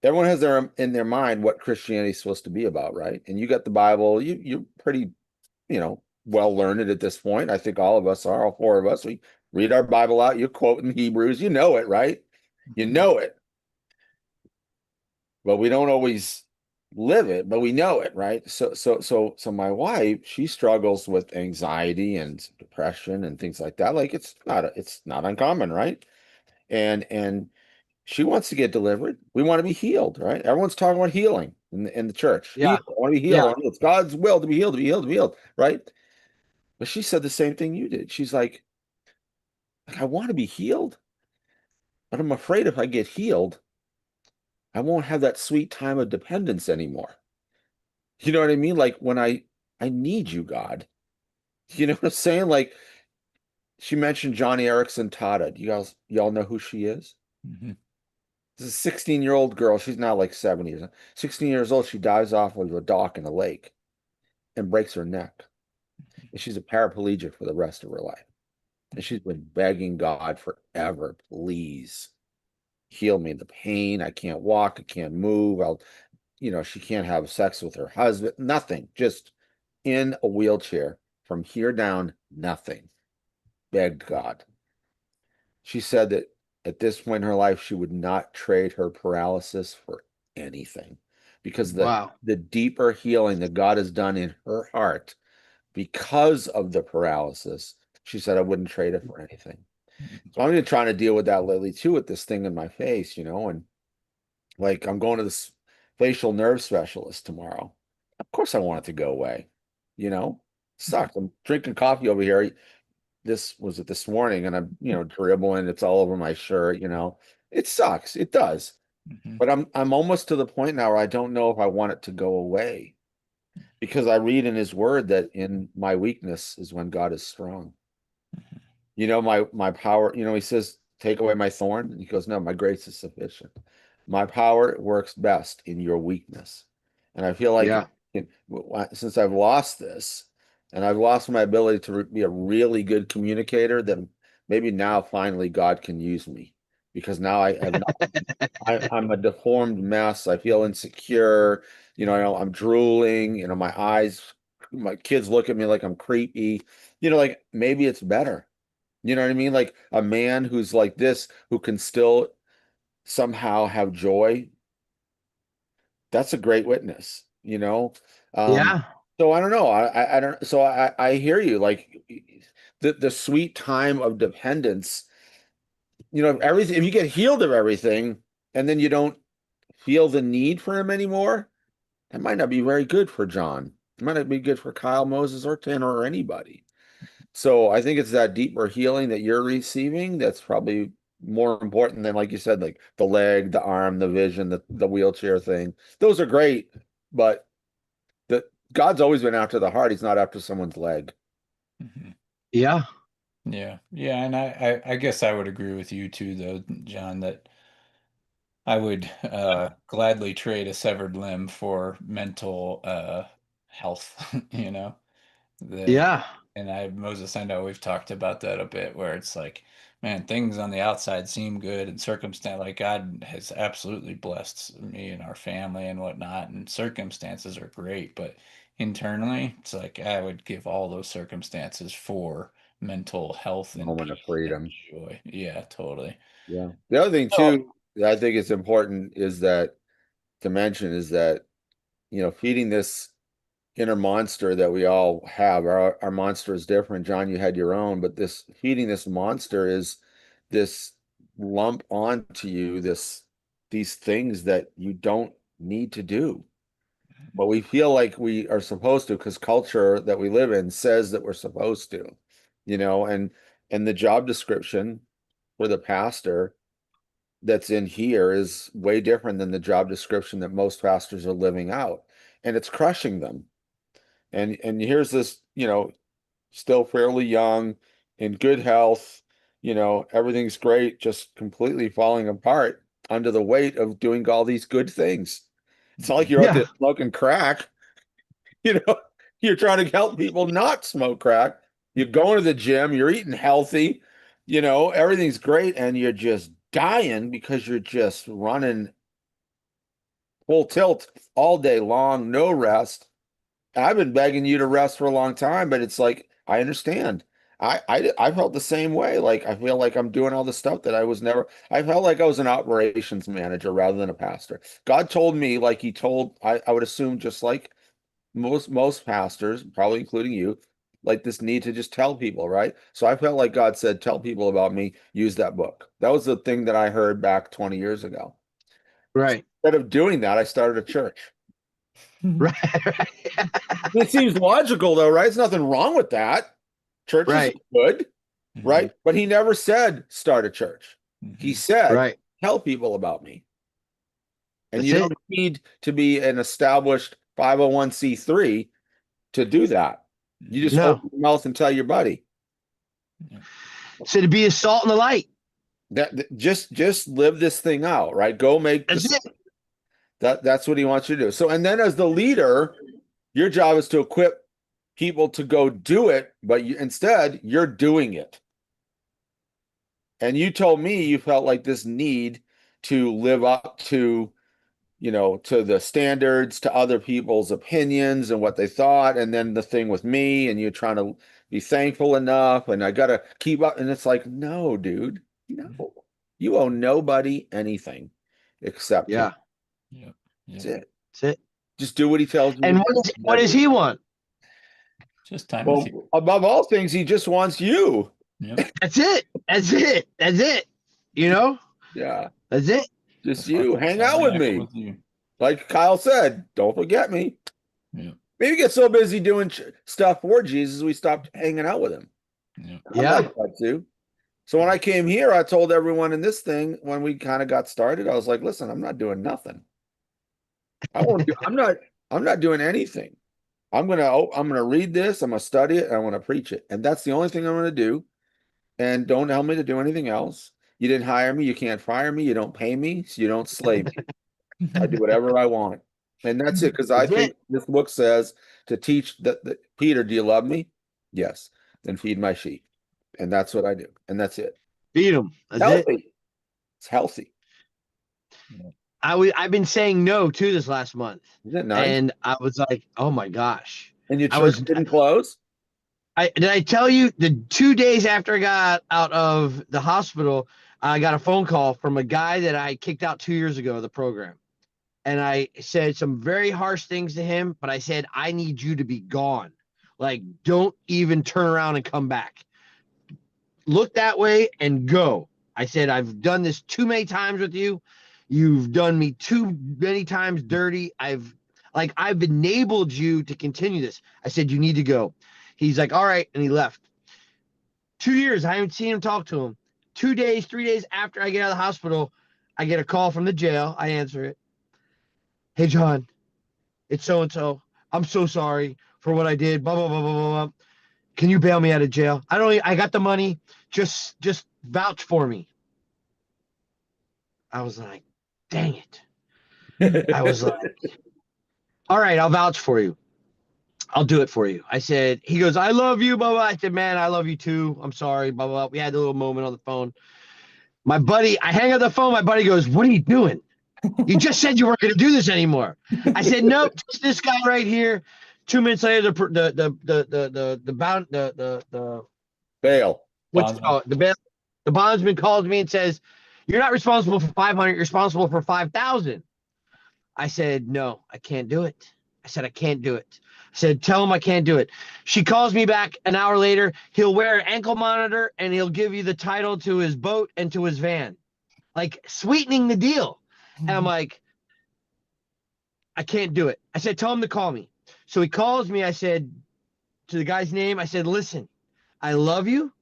Everyone has their in their mind what Christianity is supposed to be about, right? And you got the Bible. You're pretty, well learned at this point. I think all of us are, all 4 of us. We read our Bible out. You quote in Hebrews. You know it, right? You know it, but we don't always live it, but we know it, right? So my wife, she struggles with anxiety and depression and things like that. Like it's not uncommon, right? And she wants to get delivered. We want to be healed, right? Everyone's talking about healing in the church. Yeah. Heal. I want to be healed. Yeah. I want to be healed. It's God's will to be healed, to be healed, to be healed, right? But she said the same thing you did. She's like, I want to be healed, but I'm afraid if I get healed, I won't have that sweet time of dependence anymore. You know what I mean? Like when I need you, God. You know what I'm saying? Like she mentioned Johnny Erickson Tata. Do y'all know who she is? Mhm. This is a 16-year-old girl. She's now like 70 or 16 years old. She dives off of a dock in a lake and breaks her neck. And she's a paraplegic for the rest of her life. And she's been begging God forever, please heal me the pain. I can't walk. I can't move. she can't have sex with her husband, nothing, just in a wheelchair from here down, nothing. Begged God. She said that at this point in her life, she would not trade her paralysis for anything because Wow. the deeper healing that God has done in her heart because of the paralysis, she said, I wouldn't trade it for anything. So I'm even trying to deal with that lately too, with this thing in my face, and like I'm going to this facial nerve specialist tomorrow. Of course I want it to go away, sucks. I'm drinking coffee over here. This was it this morning, and I'm, dribbling, it's all over my shirt, it sucks. It does. Mhm. But I'm almost to the point now where I don't know if I want it to go away because I read in his word that in my weakness is when God is strong. My power, he says, take away my thorn. And he goes, no, my grace is sufficient. My power works best in your weakness. And I feel like Yeah. since I've lost this and I've lost my ability to be a really good communicator, then maybe now finally God can use me because now I'm a deformed mess. I feel insecure. I'm drooling, my kids look at me like I'm creepy. Like maybe it's better. You know what I mean? Like a man who's like this, who can still somehow have joy. That's a great witness. Um, Yeah. so I don't know. I don't. So I hear you. Like the sweet time of dependence. Everything. If you get healed of everything, and then you don't feel the need for him anymore, that might not be very good for John. It might not be good for Kyle, Moses, or Tanner, or anybody. So I think it's that deeper healing that you're receiving that's probably more important than, like you said, like the leg, the arm, the vision, the wheelchair thing. Those are great, but the God's always been after the heart. He's not after someone's leg. Mhm. Yeah. Yeah, and I guess I would agree with you too, though, John, that I would gladly trade a severed limb for mental health, you know. The Yeah. and Moses, I know we've talked about that a bit, where it's like, man, things on the outside seem good, and circumstance, like God has absolutely blessed me and our family and whatnot, and circumstances are great, but internally, it's like I would give all those circumstances for mental health and Moment of peace and freedom. joy. Yeah, totally. Yeah. The other thing So, too, that I think is important is that to mention is that, feeding this inner monster that we all have. Our monster is different. John, you had your own, but this feeding this monster is this lump onto you, these things that you don't need to do. But we feel like we are supposed to because culture that we live in says that we're supposed to, and the job description for the pastor that's in here is way different than the job description that most pastors are living out. And it's crushing them. And here's this, still fairly young, in good health, everything's great, just completely falling apart under the weight of doing all these good things. It's not like you're out Yeah. there smoking crack, you know, you're trying to help people not smoke crack. You're going to the gym, you're eating healthy, everything's great, and you're just dying because you're just running full tilt all day long, no rest. I've been begging you to rest for a long time, but it's like I understand. I felt the same way. Like I feel like I'm doing all the stuff that I was never. I felt like I was an operations manager rather than a pastor. God told me, like He told I would assume, just like most pastors, probably including you, like this need to just tell people, right? So I felt like God said, "Tell people about me. Use that book." That was the thing that I heard back 20 years ago. Right. Instead of doing that, I started a church. Right. Right. It seems logical though, right? There's nothing wrong with that. Churches Right. are good, mhm, right? But he never said start a church. He mhm, said Right. tell people about me. And That's you don't it. need to be an established 501c3 to do that. You mhm, just open No. your mouth and tell your buddy. yeah, So to be a salt and the light. Just live this thing out, right? Go make That's this it. that's what he wants you to do. So and then as the leader, your job is to equip people to go do it, but instead you're doing it. And you told me you felt like this need to live up to, to the standards, to other people's opinions and what they thought. And then the thing with me, and you're trying to be thankful enough, and I got to keep up. And it's like, no, dude, no, you owe nobody anything except him. Yeah. Yeah. That's Yeah. it. That's it. Just do what he tells you. And to what does he want? Just time with you. Well, above all things, he just wants you. Yep. That's it. That's it. That's it. You know? Yeah, That's it. just That's why you. Hang out with me. you. Like Kyle said, don't forget me. Yeah. Maybe get so busy doing stuff for Jesus, we stopped hanging out with him. Yeah. I'm like that too. So when I came here, I told everyone in this thing when we kind of got started, I was like, listen, I'm not doing nothing. I'm not doing anything. I'm gonna read this, I'm gonna study it, and I'm gonna preach it. And that's the only thing I'm gonna do. And don't tell me to do anything else. You didn't hire me, you can't fire me, you don't pay me, so you don't slave me. I do whatever I want. And that's it, because I That's think it. this book says to teach that Peter, do you love me? Yes. Then feed my sheep. And that's what I do. And that's it. Beat him. That's it. Healthy. It's healthy. I've been saying no to this last month. Isn't it nice? And I was like, oh my gosh. And your church didn't close? Did I tell you the 2 days after I got out of the hospital, I got a phone call from a guy that I kicked out 2 years ago of the program. And I said some very harsh things to him, but I said, I need you to be gone. Like, don't even turn around and come back. Look that way and go. I said, I've done this too many times with you. You've done me too many times dirty. I've enabled you to continue this. I said, you need to go. He's like, all right. And he left. 2 years. I haven't seen him, talk to him. 2 days, 3 days after I get out of the hospital, I get a call from the jail. I answer it. Hey, John, it's so-and-so. I'm so sorry for what I did. Blah, blah, blah, blah, blah. Can you bail me out of jail? I got the money. Just vouch for me. I was like, dang it. I was like, all right, I'll vouch for you. I'll do it for you. I said, he goes, I love you, blah, blah. I said, man, I love you too. I'm sorry, blah, blah. We had a little moment on the phone. My buddy, I hang up the phone. My buddy goes, what are you doing? You just said you weren't going to do this anymore. I said, nope, just this guy right here. 2 minutes later, the Bail. the bondsman calls me and says, you're not responsible for 500, you're responsible for 5,000. I said, no, I can't do it. I said, I can't do it. I said, tell him I can't do it. She calls me back an hour later. He'll wear an ankle monitor and he'll give you the title to his boat and to his van, like sweetening the deal. And I'm like, I can't do it. I said, tell him to call me. So he calls me. I said to the guy's name, I said, listen, I love you.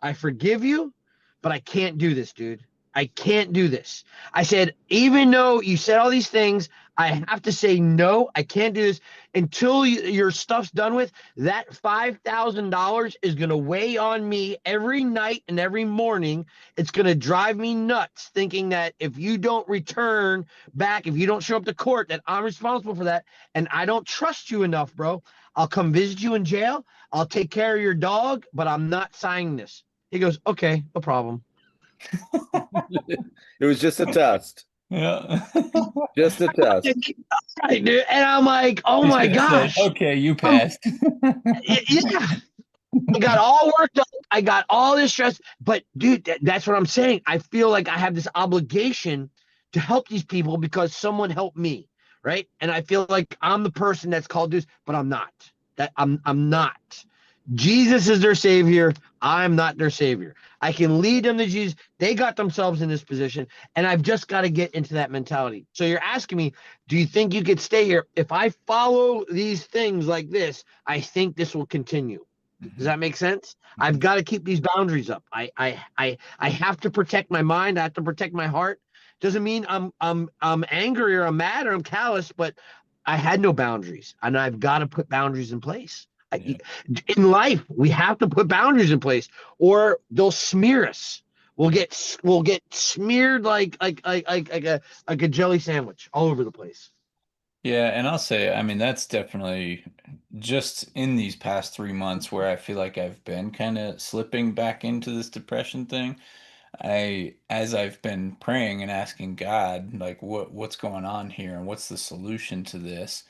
I forgive you, but I can't do this, dude. I can't do this. I said, even though you said all these things, I have to say, no, I can't do this until your stuff's done with. That $5,000 is going to weigh on me every night and every morning. It's going to drive me nuts thinking that if you don't return back, if you don't show up to court, that I'm responsible for that. And I don't trust you enough, bro. I'll come visit you in jail. I'll take care of your dog, but I'm not signing this. He goes, okay, no problem. It was just a test. Yeah. Just a test. Right, dude. And I'm like, oh my gosh. Okay, you passed. Yeah. I got all worked up. I got all this stress. But dude, that's what I'm saying. I feel like I have this obligation to help these people because someone helped me, right? And I feel like I'm the person that's called to this, but I'm not. I'm not. Jesus is their savior. I'm not their savior. I can lead them to Jesus. They got themselves in this position, and I've just got to get into that mentality. So you're asking me, do you think you could stay here? If I follow these things like this, I think this will continue. Does that make sense? I've got to keep these boundaries up. I have to protect my mind. I have to protect my heart. Doesn't mean I'm angry or I'm mad or I'm callous, but I had no boundaries, and I've got to put boundaries in place. Yeah. In life, we have to put boundaries in place, or they'll smear us. We'll get smeared like a jelly sandwich all over the place. Yeah, and I'll say, I mean, that's definitely just in these past 3 months where I feel like I've been kind of slipping back into this depression thing. as I've been praying and asking God, like, what's going on here and what's the solution to this,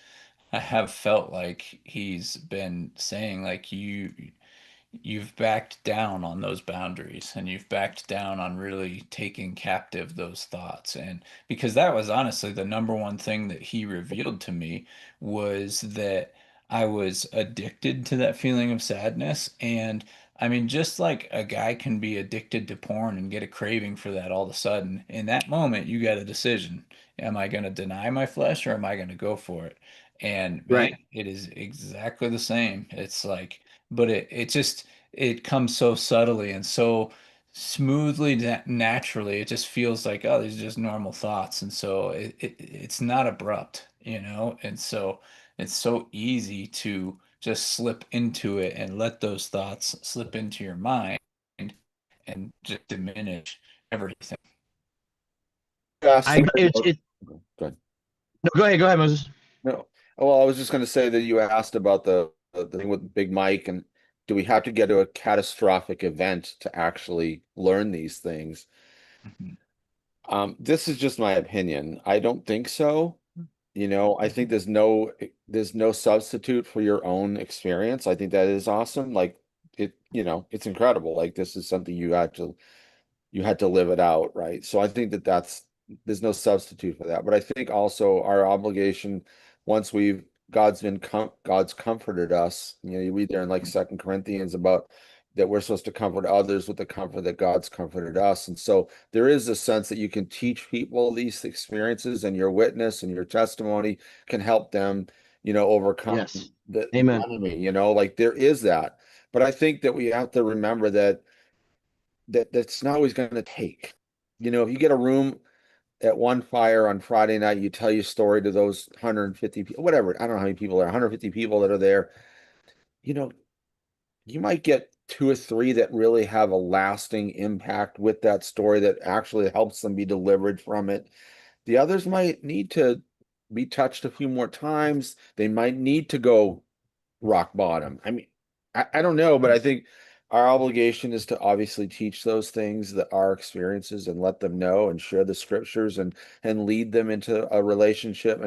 I have felt like he's been saying, like, you've backed down on those boundaries and you've backed down on really taking captive those thoughts. And because that was honestly the number one thing that he revealed to me was that I was addicted to that feeling of sadness. And I mean, just like a guy can be addicted to porn and get a craving for that all of a sudden, in that moment, you got a decision. Am I going to deny my flesh or am I going to go for it? And man, Right. it is exactly the same. It's like, but it just it comes so subtly and so smoothly naturally. It just feels like, oh, these are just normal thoughts, and so it's not abrupt, you know. And so it's so easy to just slip into it and let those thoughts slip into your mind and just diminish everything. You asked I me it's about. it. Go ahead. No, go ahead, Moses. No. Well, I was just going to say that you asked about the thing with Big Mike, and do we have to get to a catastrophic event to actually learn these things? Mhm. This is just my opinion. I don't think so. I think Mhm. there's no substitute for your own experience. I think that is awesome. Like it's incredible. Like this is something you had to live it out, right? So I think there's no substitute for that. But I think also our obligation, once God's comforted us. You read there in like Second Corinthians about that we're supposed to comfort others with the comfort that God's comforted us. And so there is a sense that you can teach people these experiences, and your witness and your testimony can help them, overcome Yes. the Amen. enemy, like there is that. But I think that we have to remember that's not always going to take. If you get a room at one fire on Friday night, you tell your story to those 150 people, whatever. I don't know how many people there are, 150 people that are there. You know, you might get two or three that really have a lasting impact with that story that actually helps them be delivered from it. The others might need to be touched a few more times. They might need to go rock bottom. I mean, I don't know, but I think our obligation is to obviously teach those things, that our experiences, and let them know and share the scriptures and lead them into a relationship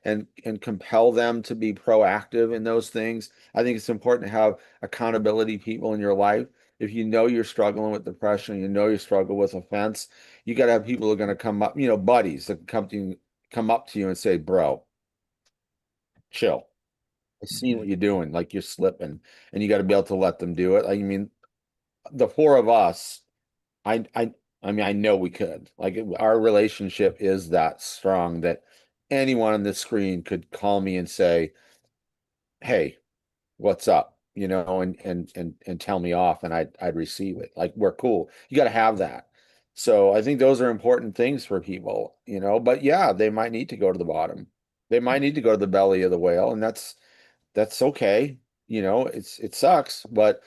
and compel them to be proactive in those things. I think it's important to have accountability people in your life. If you know you're struggling with depression, you know you struggle with offense, you got to have people who are going to come up, buddies that come up to you and say, "Bro, chill. I see what Mhm. you're doing, like you're slipping," and you got to be able to let them do it. I mean, the four of us, I, I, I mean, I know we could. Like our relationship is that strong that anyone on this screen could call me and say, "Hey, what's up?" and tell me off, and I'd receive it. Like we're cool. You got to have that. So I think those are important things for people, But yeah, they might need to go to the bottom. They might need to go to the belly of the whale, and that's okay. It sucks, but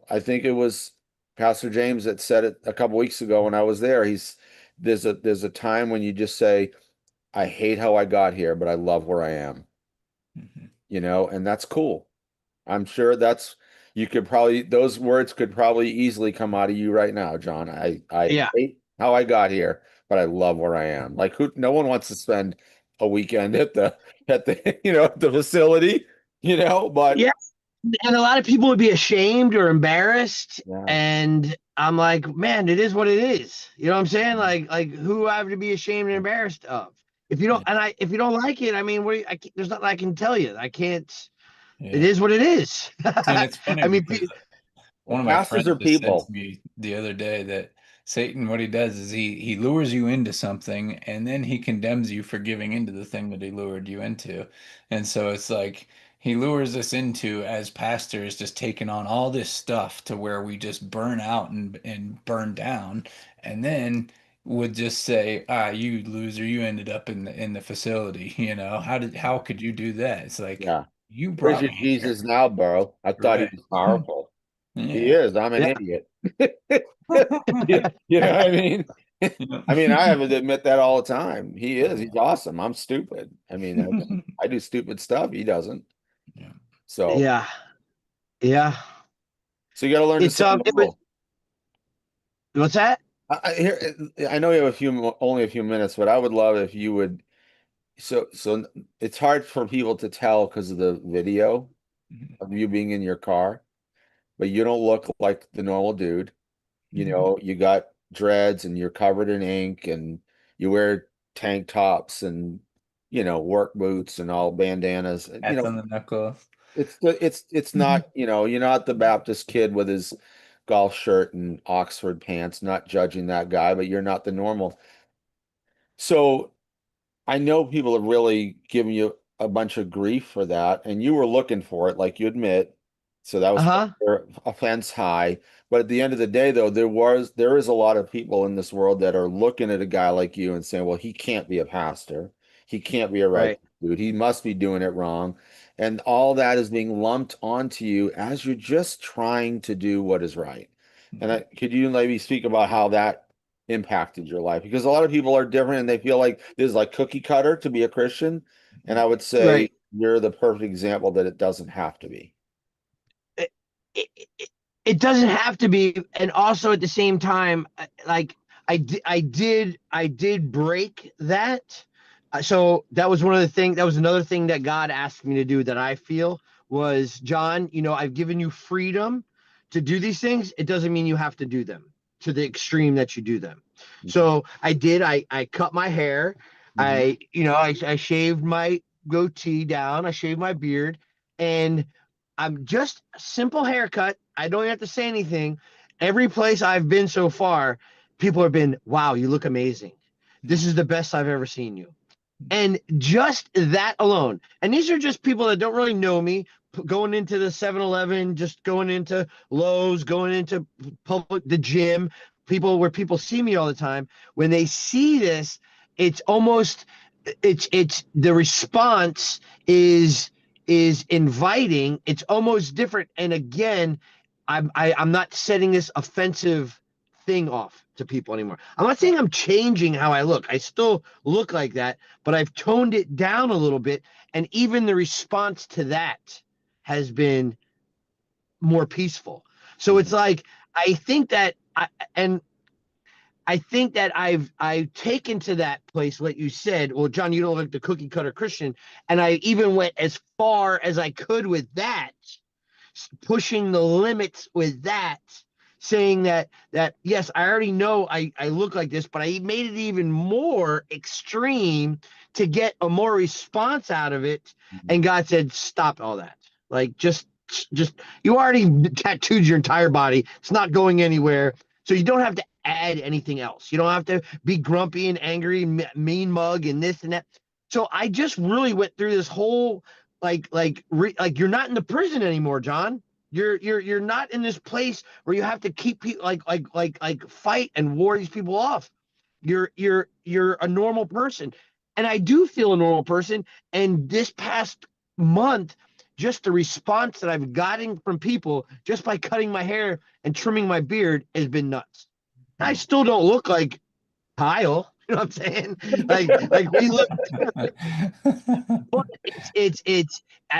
I think it was Pastor James that said it a couple weeks ago when I was there. There's a time when you just say, "I hate how I got here, but I love where I am," Mhm. and that's cool. I'm sure those words could probably easily come out of you right now, John. I Yeah. hate how I got here, but I love where I am. Like no one wants to spend a weekend at the at the facility, but Yeah. And a lot of people would be ashamed or embarrassed. yeah. And I'm like, man, it is what it is. You know what I'm saying? Like who I have to be ashamed and embarrassed of? If you don't, Yeah. if you don't like it, I mean, there's nothing I can tell you. I can't. It Yeah. is what it is. See, and it's funny I mean, because Well, one of my pastors friends are just said to people. me the other day that Satan, what he does is he lures you into something and then he condemns you for giving into the thing that he lured you into. And so it's like he lures us into as pastors just taking on all this stuff to where we just burn out and burn down and then would just say, ah, you loser, you ended up in the facility, how could you do that? It's like Yeah. you Where's brought your me here. Jesus now, bro? I thought he Right. was powerful. He Yeah. is. I'm an yeah, idiot. You know what I mean? Yeah. I mean, I have to admit that all the time. He is. He's awesome. I'm stupid. I mean, I do stupid stuff. He doesn't. Yeah. So, yeah, yeah. so you got to learn to It's say it was no. what's that? I know you have only a few minutes, but I would love if you would. So it's hard for people to tell because of the video Mhm. of you being in your car, but you don't look like the normal dude. You Mhm. know, you got dreads and you're covered in ink and you wear tank tops and work boots and all bandanas. Hats on the knuckles. It's not, you're not the Baptist kid with his golf shirt and Oxford pants, not judging that guy, but you're not the normal. So I know people have really given you a bunch of grief for that, and you were looking for it, like you admit. So that was Uh-huh. your offense high. But at the end of the day, though, there is a lot of people in this world that are looking at a guy like you and saying, well, he can't be a pastor. He can't be a right Right. dude. He must be doing it wrong. And all that is being lumped onto you as you're just trying to do what is right. And could you maybe speak about how that impacted your life? Because a lot of people are different and they feel like this is like cookie cutter to be a Christian. And I would say Right. you're the perfect example that it doesn't have to be. It, it, it it doesn't have to be, and also at the same time, like I did break that. So that was one of the things. That was another thing that God asked me to do. That I feel was, John. I've given you freedom to do these things. It doesn't mean you have to do them to the extreme that you do them. Mhm. So I did. I cut my hair. Mhm. I shaved my goatee down. I shaved my beard, and I'm just a simple haircut. I don't have to say anything. Every place I've been so far, people have been, wow, you look amazing. This is the best I've ever seen you. And just that alone. And these are just people that don't really know me, going into the 7-Eleven, just going into Lowe's, going into the gym, people where people see me all the time. When they see this, it's almost it's the response is is inviting. It's almost different. And again, I'm not setting this offensive thing off to people anymore. I'm not saying I'm changing how I look. I still look like that, but I've toned it down a little bit. And even the response to that has been more peaceful. So it's Mhm. like, I think that and I think that I've taken to that place what you said. Well, John, you don't look the cookie cutter Christian, and I even went as far as I could with that, pushing the limits with that, saying that yes, I already know I look like this, but I made it even more extreme to get a more response out of it. Mhm. And God said, stop all that. Like, just you already tattooed your entire body. It's not going anywhere. So you don't have to add anything else. You don't have to be grumpy and angry, mean mug, and this and that. So I just really went through this whole like you're not in the prison anymore, John. You're not in this place where you have to keep people like fight and war these people off. You're a normal person, and I do feel a normal person. And this past month, just the response that I've gotten from people just by cutting my hair and trimming my beard has been nuts. I still don't look like Kyle. You know what I'm saying? Like we look, but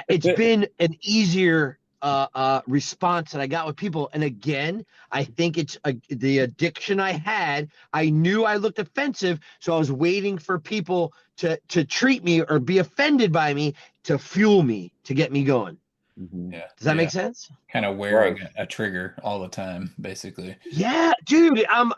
it's been an easier response that I got with people. And again, I think it's the addiction I had. I knew I looked offensive, so I was waiting for people to treat me or be offended by me to fuel me to get me going. Mhm. Yeah, Does that make yeah. sense? Kind of wearing Was. a trigger all the time, basically. Yeah, dude. I'm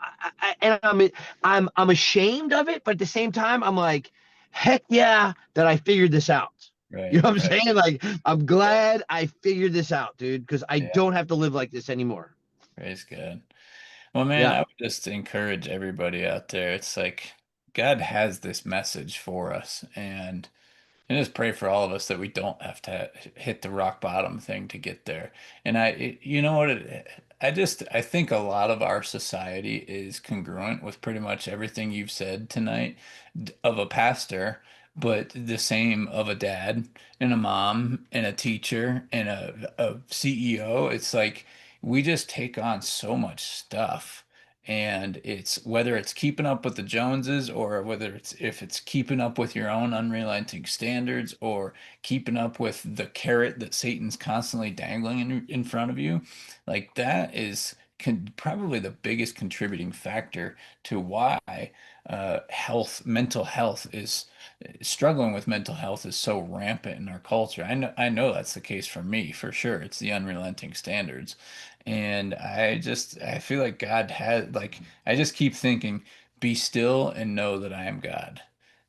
ashamed of it, but at the same time, I'm like, heck yeah, that I figured this out. You Right, know what I'm right. saying? Like, I'm glad I figured this out, dude, because I Yeah, don't have to live like this anymore. praise God. Well, man, Yeah. I would just encourage everybody out there. It's like God has this message for us, and just pray for all of us that we don't have to hit the rock bottom thing to get there. And you know what? I think a lot of our society is congruent with pretty much everything you've said tonight of a pastor, but the same of a dad and a mom and a teacher and a CEO. It's like we just take on so much stuff. And it's whether it's keeping up with the Joneses or whether it's if it's keeping up with your own unrelenting standards or keeping up with the carrot that Satan's constantly dangling in front of you, like that is probably the biggest contributing factor to why mental health is struggling with mental health is so rampant in our culture. I know that's the case for me, for sure. It's the unrelenting standards. And I feel like God has, like, I just keep thinking, be still and know that I am God.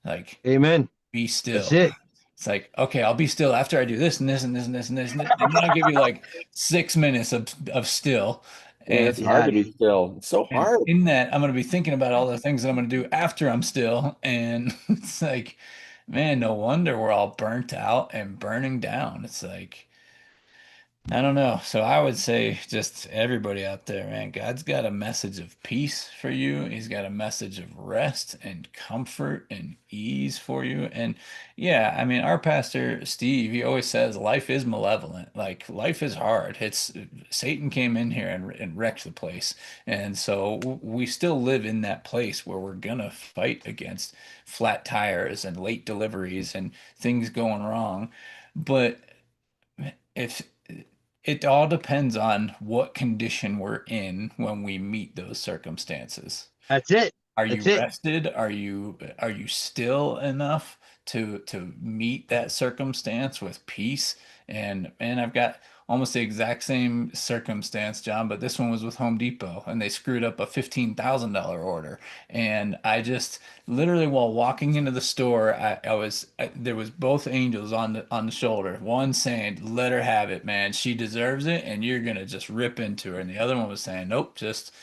Like, Amen. be That's still. it. It's like, okay, I'll be still after I do this and this and this and this and this, and then I'll give you like 6 minutes of still. Man, And it's hard Yeah. to be still. It's so and hard. in that, I'm going to be thinking about all the things that I'm going to do after I'm still. And it's like, man, no wonder we're all burnt out and burning down. It's like, I don't know. So I would say just everybody out there, man, God's got a message of peace for you. He's got a message of rest and comfort and ease for you. And yeah, I mean, our pastor, Steve, he always says life is malevolent. Like life is hard. It's Satan came in here and wrecked the place. And so we still live in that place where we're gonna fight against flat tires and late deliveries and things going wrong. But if it all depends on what condition we're in when we meet those circumstances. That's it. Are That's you it. rested? Are you still enough to meet that circumstance with peace? And I've got almost the exact same circumstance, John, but this one was with Home Depot and they screwed up a $15,000 order. And I just literally while walking into the store, there was both angels on the shoulder. One saying, "Let her have it, man. She deserves it, and you're gonna just rip into her." And the other one was saying, "Nope, just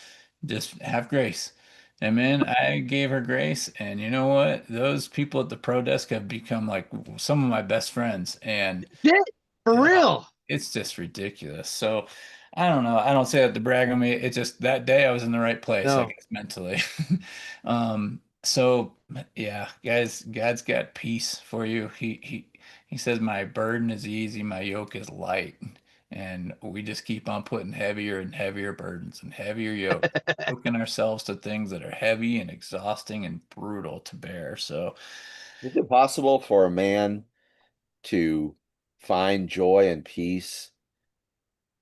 have grace." And man, I gave her grace, and you know what? Those people at the pro desk have become like some of my best friends, and That's it. For yeah, real. it's just ridiculous. So I don't know. I don't say that to brag on me. It's just that day I was in the right place, I No. guess mentally. So yeah, guys, God's got peace for you. He says, "My burden is easy, my yoke is light." And we just keep on putting heavier and heavier burdens and heavier yoke, hooking ourselves to things that are heavy and exhausting and brutal to bear. So, Is it possible for a man to find joy and peace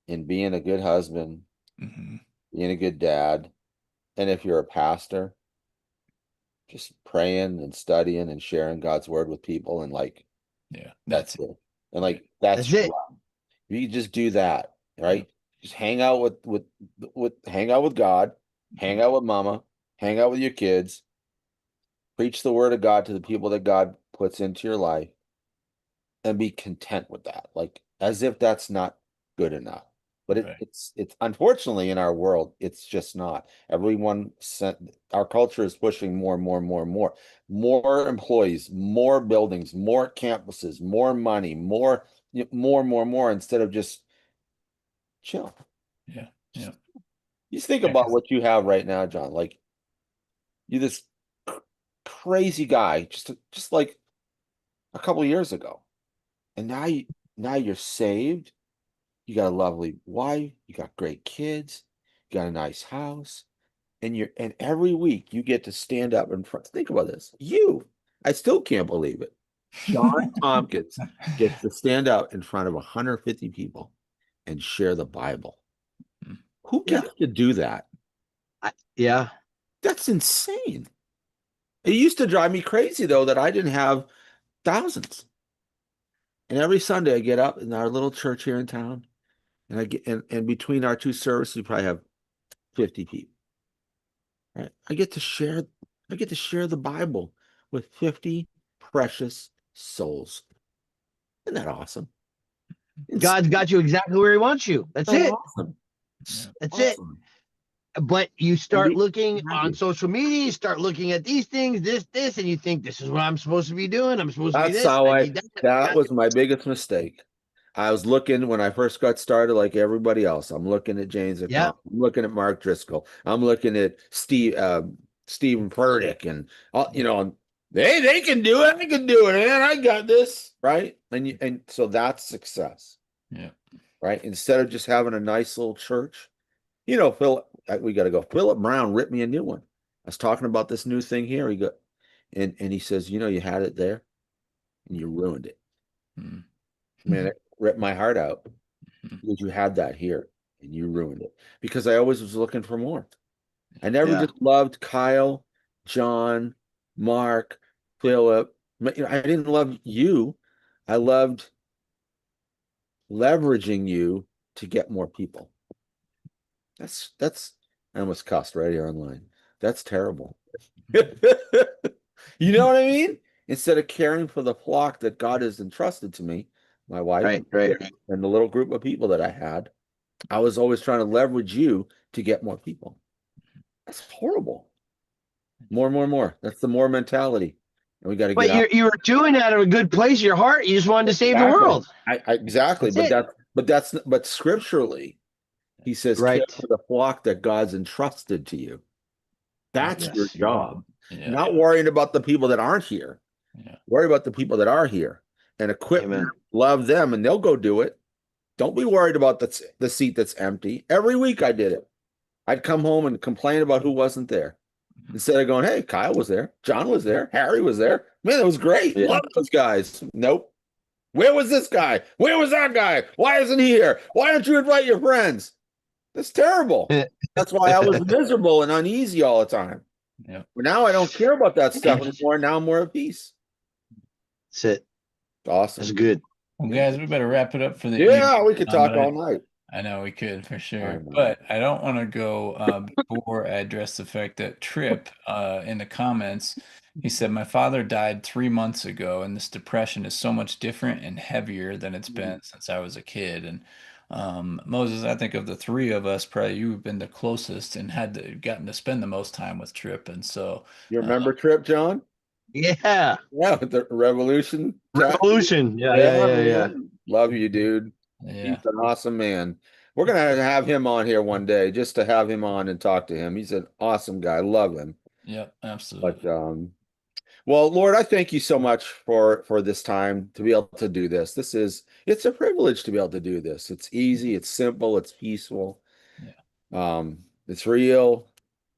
in being a good husband, mhm, being a good dad, and if you're a pastor, just praying and studying and sharing God's word with people and like yeah, that's that's it. it. And Yeah, like that's That's your it. life. You just do that, yeah, right? Just hang out with hang out with God, hang mhm, out with mama, hang out with your kids, preach the word of God to the people that God puts into your life, and be content with that. Like as if that's not good enough. But right. it's unfortunately in our world, it's just not. Our culture is pushing more and more and more and more. More employees, more buildings, more campuses, more money, more instead of just chill. Yeah, yeah, Just, just think yeah, about what you have right now, John. Like you're this crazy guy, just like a couple of years ago. And now you're saved. You got a lovely wife, you got great kids, you got a nice house, and every week you get to stand up in front. Think about this. I still can't believe it. John Tompkins gets to stand out in front of 150 people and share the Bible. Who Yeah. gets to do that? Yeah. That's insane. It used to drive me crazy though that I didn't have thousands. And every Sunday I get up in our little church here in town, and and between our two services, we probably have 50 people. Right? I get to share the Bible with 50 precious souls. Isn't that awesome? It's God's got you exactly where he wants you. That's so it. awesome. It's yeah, That's it. awesome. But you And start be looking on happy. social media, you start looking at these things, this, and you think this is what I'm supposed to be doing. I'm supposed to be That's this. how I need that. that was my biggest mistake. I was looking when I first got started, like everybody else. I'm looking at James Yeah. McConnell. I'm looking at Mark Driscoll. I'm looking at Stephen Furtick, and they can do it. I can do it, man. I got this, right? And so that's success, yeah. right? Instead of just having a nice little church, we got to go. Philip Brown ripped me a new one. I was talking about this new thing here. And he says, you had it there and you ruined it. Mm. Man, it ripped my heart out Mhm. because you had that here. and you ruined it because I always was looking for more. I never Yeah. just loved Kyle, John, Mark, Philip. I didn't love you. I loved leveraging you to get more people. That's I almost cussed right here online. That's terrible. You know what I mean? Instead of caring for the flock that God has entrusted to me, my wife Right. Right. and the little group of people that I had, I was always trying to leverage you to get more people. That's horrible. More. That's the more mentality. And we got to get But out. you were doing that out of a good place in your heart. You just wanted to save the Exactly. world. Exactly. That's it. But scripturally, he says, care Right. for the flock that God's entrusted to you. That's your Yes. job. Yeah. Not worrying about the people that aren't here. Yeah. Worry about the people that are here and equip Amen. them, love them, and they'll go do it. Don't be worried about the seat that's empty. Every week I did it. I'd come home and complain about who wasn't there. Instead of going, hey, Kyle was there, John was there, Harry was there. Man, it was great. Yeah. Love those guys. Nope. Where was this guy? Where was that guy? Why isn't he here? Why don't you invite your friends? That's terrible. That's why I was miserable and uneasy all the time. Yeah. But now I don't care about that stuff anymore. Now I'm more at peace. That's it. Awesome. That's good. Well, guys, we better wrap it up for the Yeah, evening. we could talk But all night. I know we could for I sure, know. but I don't want to go before I address the fact that Trip in the comments, he said, my father died 3 months ago, and this depression is so much different and heavier than it's been since I was a kid. And Moses, I think of the three of us, probably you've been the closest and gotten to spend the most time with Trip. And so, You remember Trip, John? Yeah. Yeah, with the Revolution chat. Revolution. Yeah. Yeah, Yeah. Yeah. Yeah. man. Love you, dude. He's yeah, an awesome man. We're gonna have him on here one day just to have him on and talk to him. He's an awesome guy. Love him. yep, But absolutely. well, Lord, I thank you so much for this time to be able to do this. It's a privilege to be able to do this. It's easy, it's simple, it's peaceful. Yeah. It's real.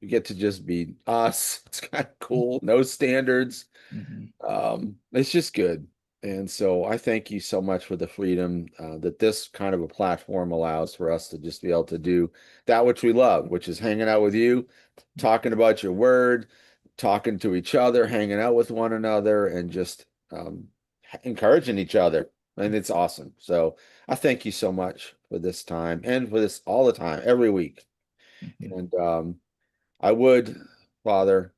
We get to just be us. It's kind of cool. No standards. Hmm. It's just good. And so I thank you so much for the freedom that this kind of a platform allows for us to just be able to do that which we love, which is hanging out with you, talking about your word, talking to each other, hanging out with one another, and just encouraging each other. And it's awesome. So I thank you so much for this time and for this all the time, every week. Hmm. And I would, Father,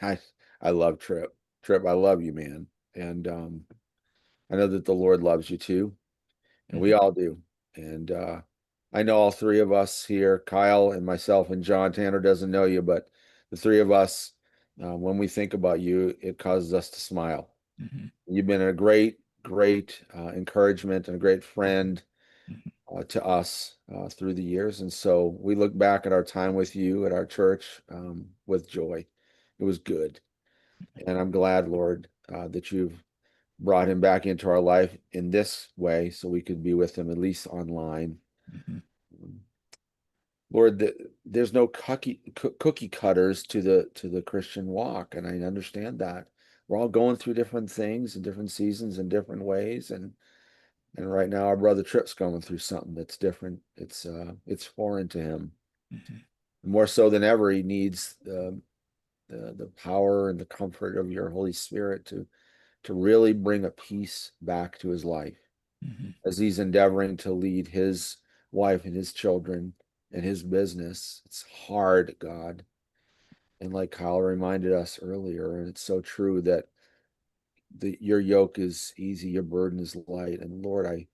I I love Trip. Trip, I love you, man. And I know that the Lord loves you too, and we Hmm. all do. And I know all three of us here, Kyle and myself and John. Tanner doesn't know you, but the three of us, when we think about you, it causes us to smile. Hmm. You've been a great encouragement and a great friend Hmm. to us through the years. And so we look back at our time with you at our church with joy. It was good. And I'm glad, Lord, that you've brought him back into our life in this way so we could be with him at least online. Hmm. Lord, there's no cookie cutters to the Christian walk, and I understand that. We're all going through different things and different seasons in different ways, and right now our brother Trip's going through something that's different. It's foreign to him. Hmm. More so than ever, he needs the power and the comfort of your Holy Spirit to really bring a peace back to his life Hmm. as he's endeavoring to lead his wife and his children and his business. It's hard, God. And like Kyle reminded us earlier, and it's so true that your yoke is easy, your burden is light. And Lord, I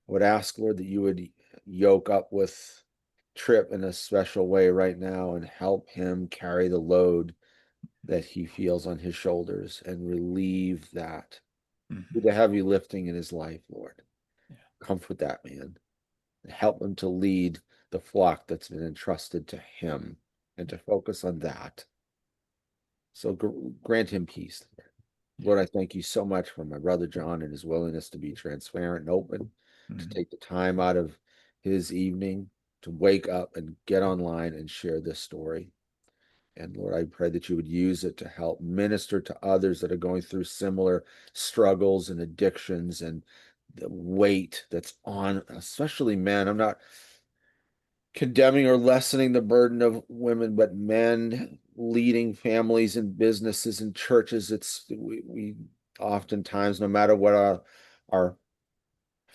would ask, Lord, that you would yoke up with Trip in a special way right now and help him carry the load that he feels on his shoulders and relieve that. Do Hmm. the heavy lifting in his life, Lord. Yeah. Comfort that man. Help him to lead the flock that's been entrusted to him and to focus on that. So grant him peace. Yeah. Lord, I thank you so much for my brother John and his willingness to be transparent and open, to Hmm. take the time out of his evening to wake up and get online and share this story. And Lord, I pray that you would use it to help minister to others that are going through similar struggles and addictions and the weight that's on, especially men. I'm not condemning or lessening the burden of women, but men leading families and businesses and churches. We oftentimes, no matter what our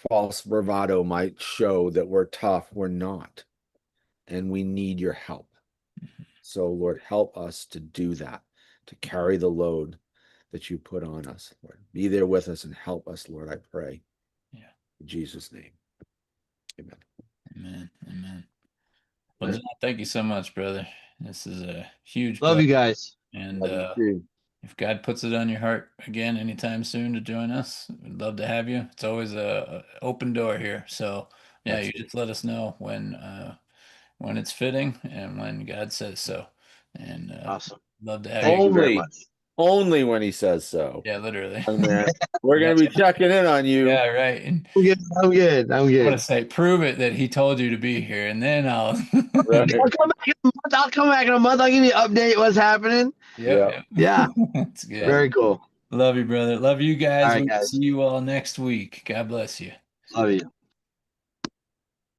false bravado might show that we're tough, we're not. And we need your help. So, Lord, help us to do that, to carry the load that you put on us, Lord. Be there with us and help us, Lord, I pray. Yeah. In Jesus' name. Amen. Amen. Amen. Well, John, thank you so much, brother. This is a huge Love blessing. you guys. And Love you too. if God puts it on your heart again anytime soon to join us, we'd love to have you. It's always a open door here. So yeah, you Absolutely. just let us know when it's fitting and when God says so. And Awesome. love to have Thank you. you very Only, much. only when he says so. Yeah, literally. Young man, we're Yeah, going to be checking in on you. yeah, right. And I'm good. I'm good. I'm I want to good. say, prove it that he told you to be here, and then I'll. Right. I'll come back in a month. I'll come back in a month. I'll give you an update what's happening. Yep, Yeah. yep. Yeah. That's good. Very cool. Love you, brother. Love you All guys. right, We'll see guys. you all next week. God bless you. Love you.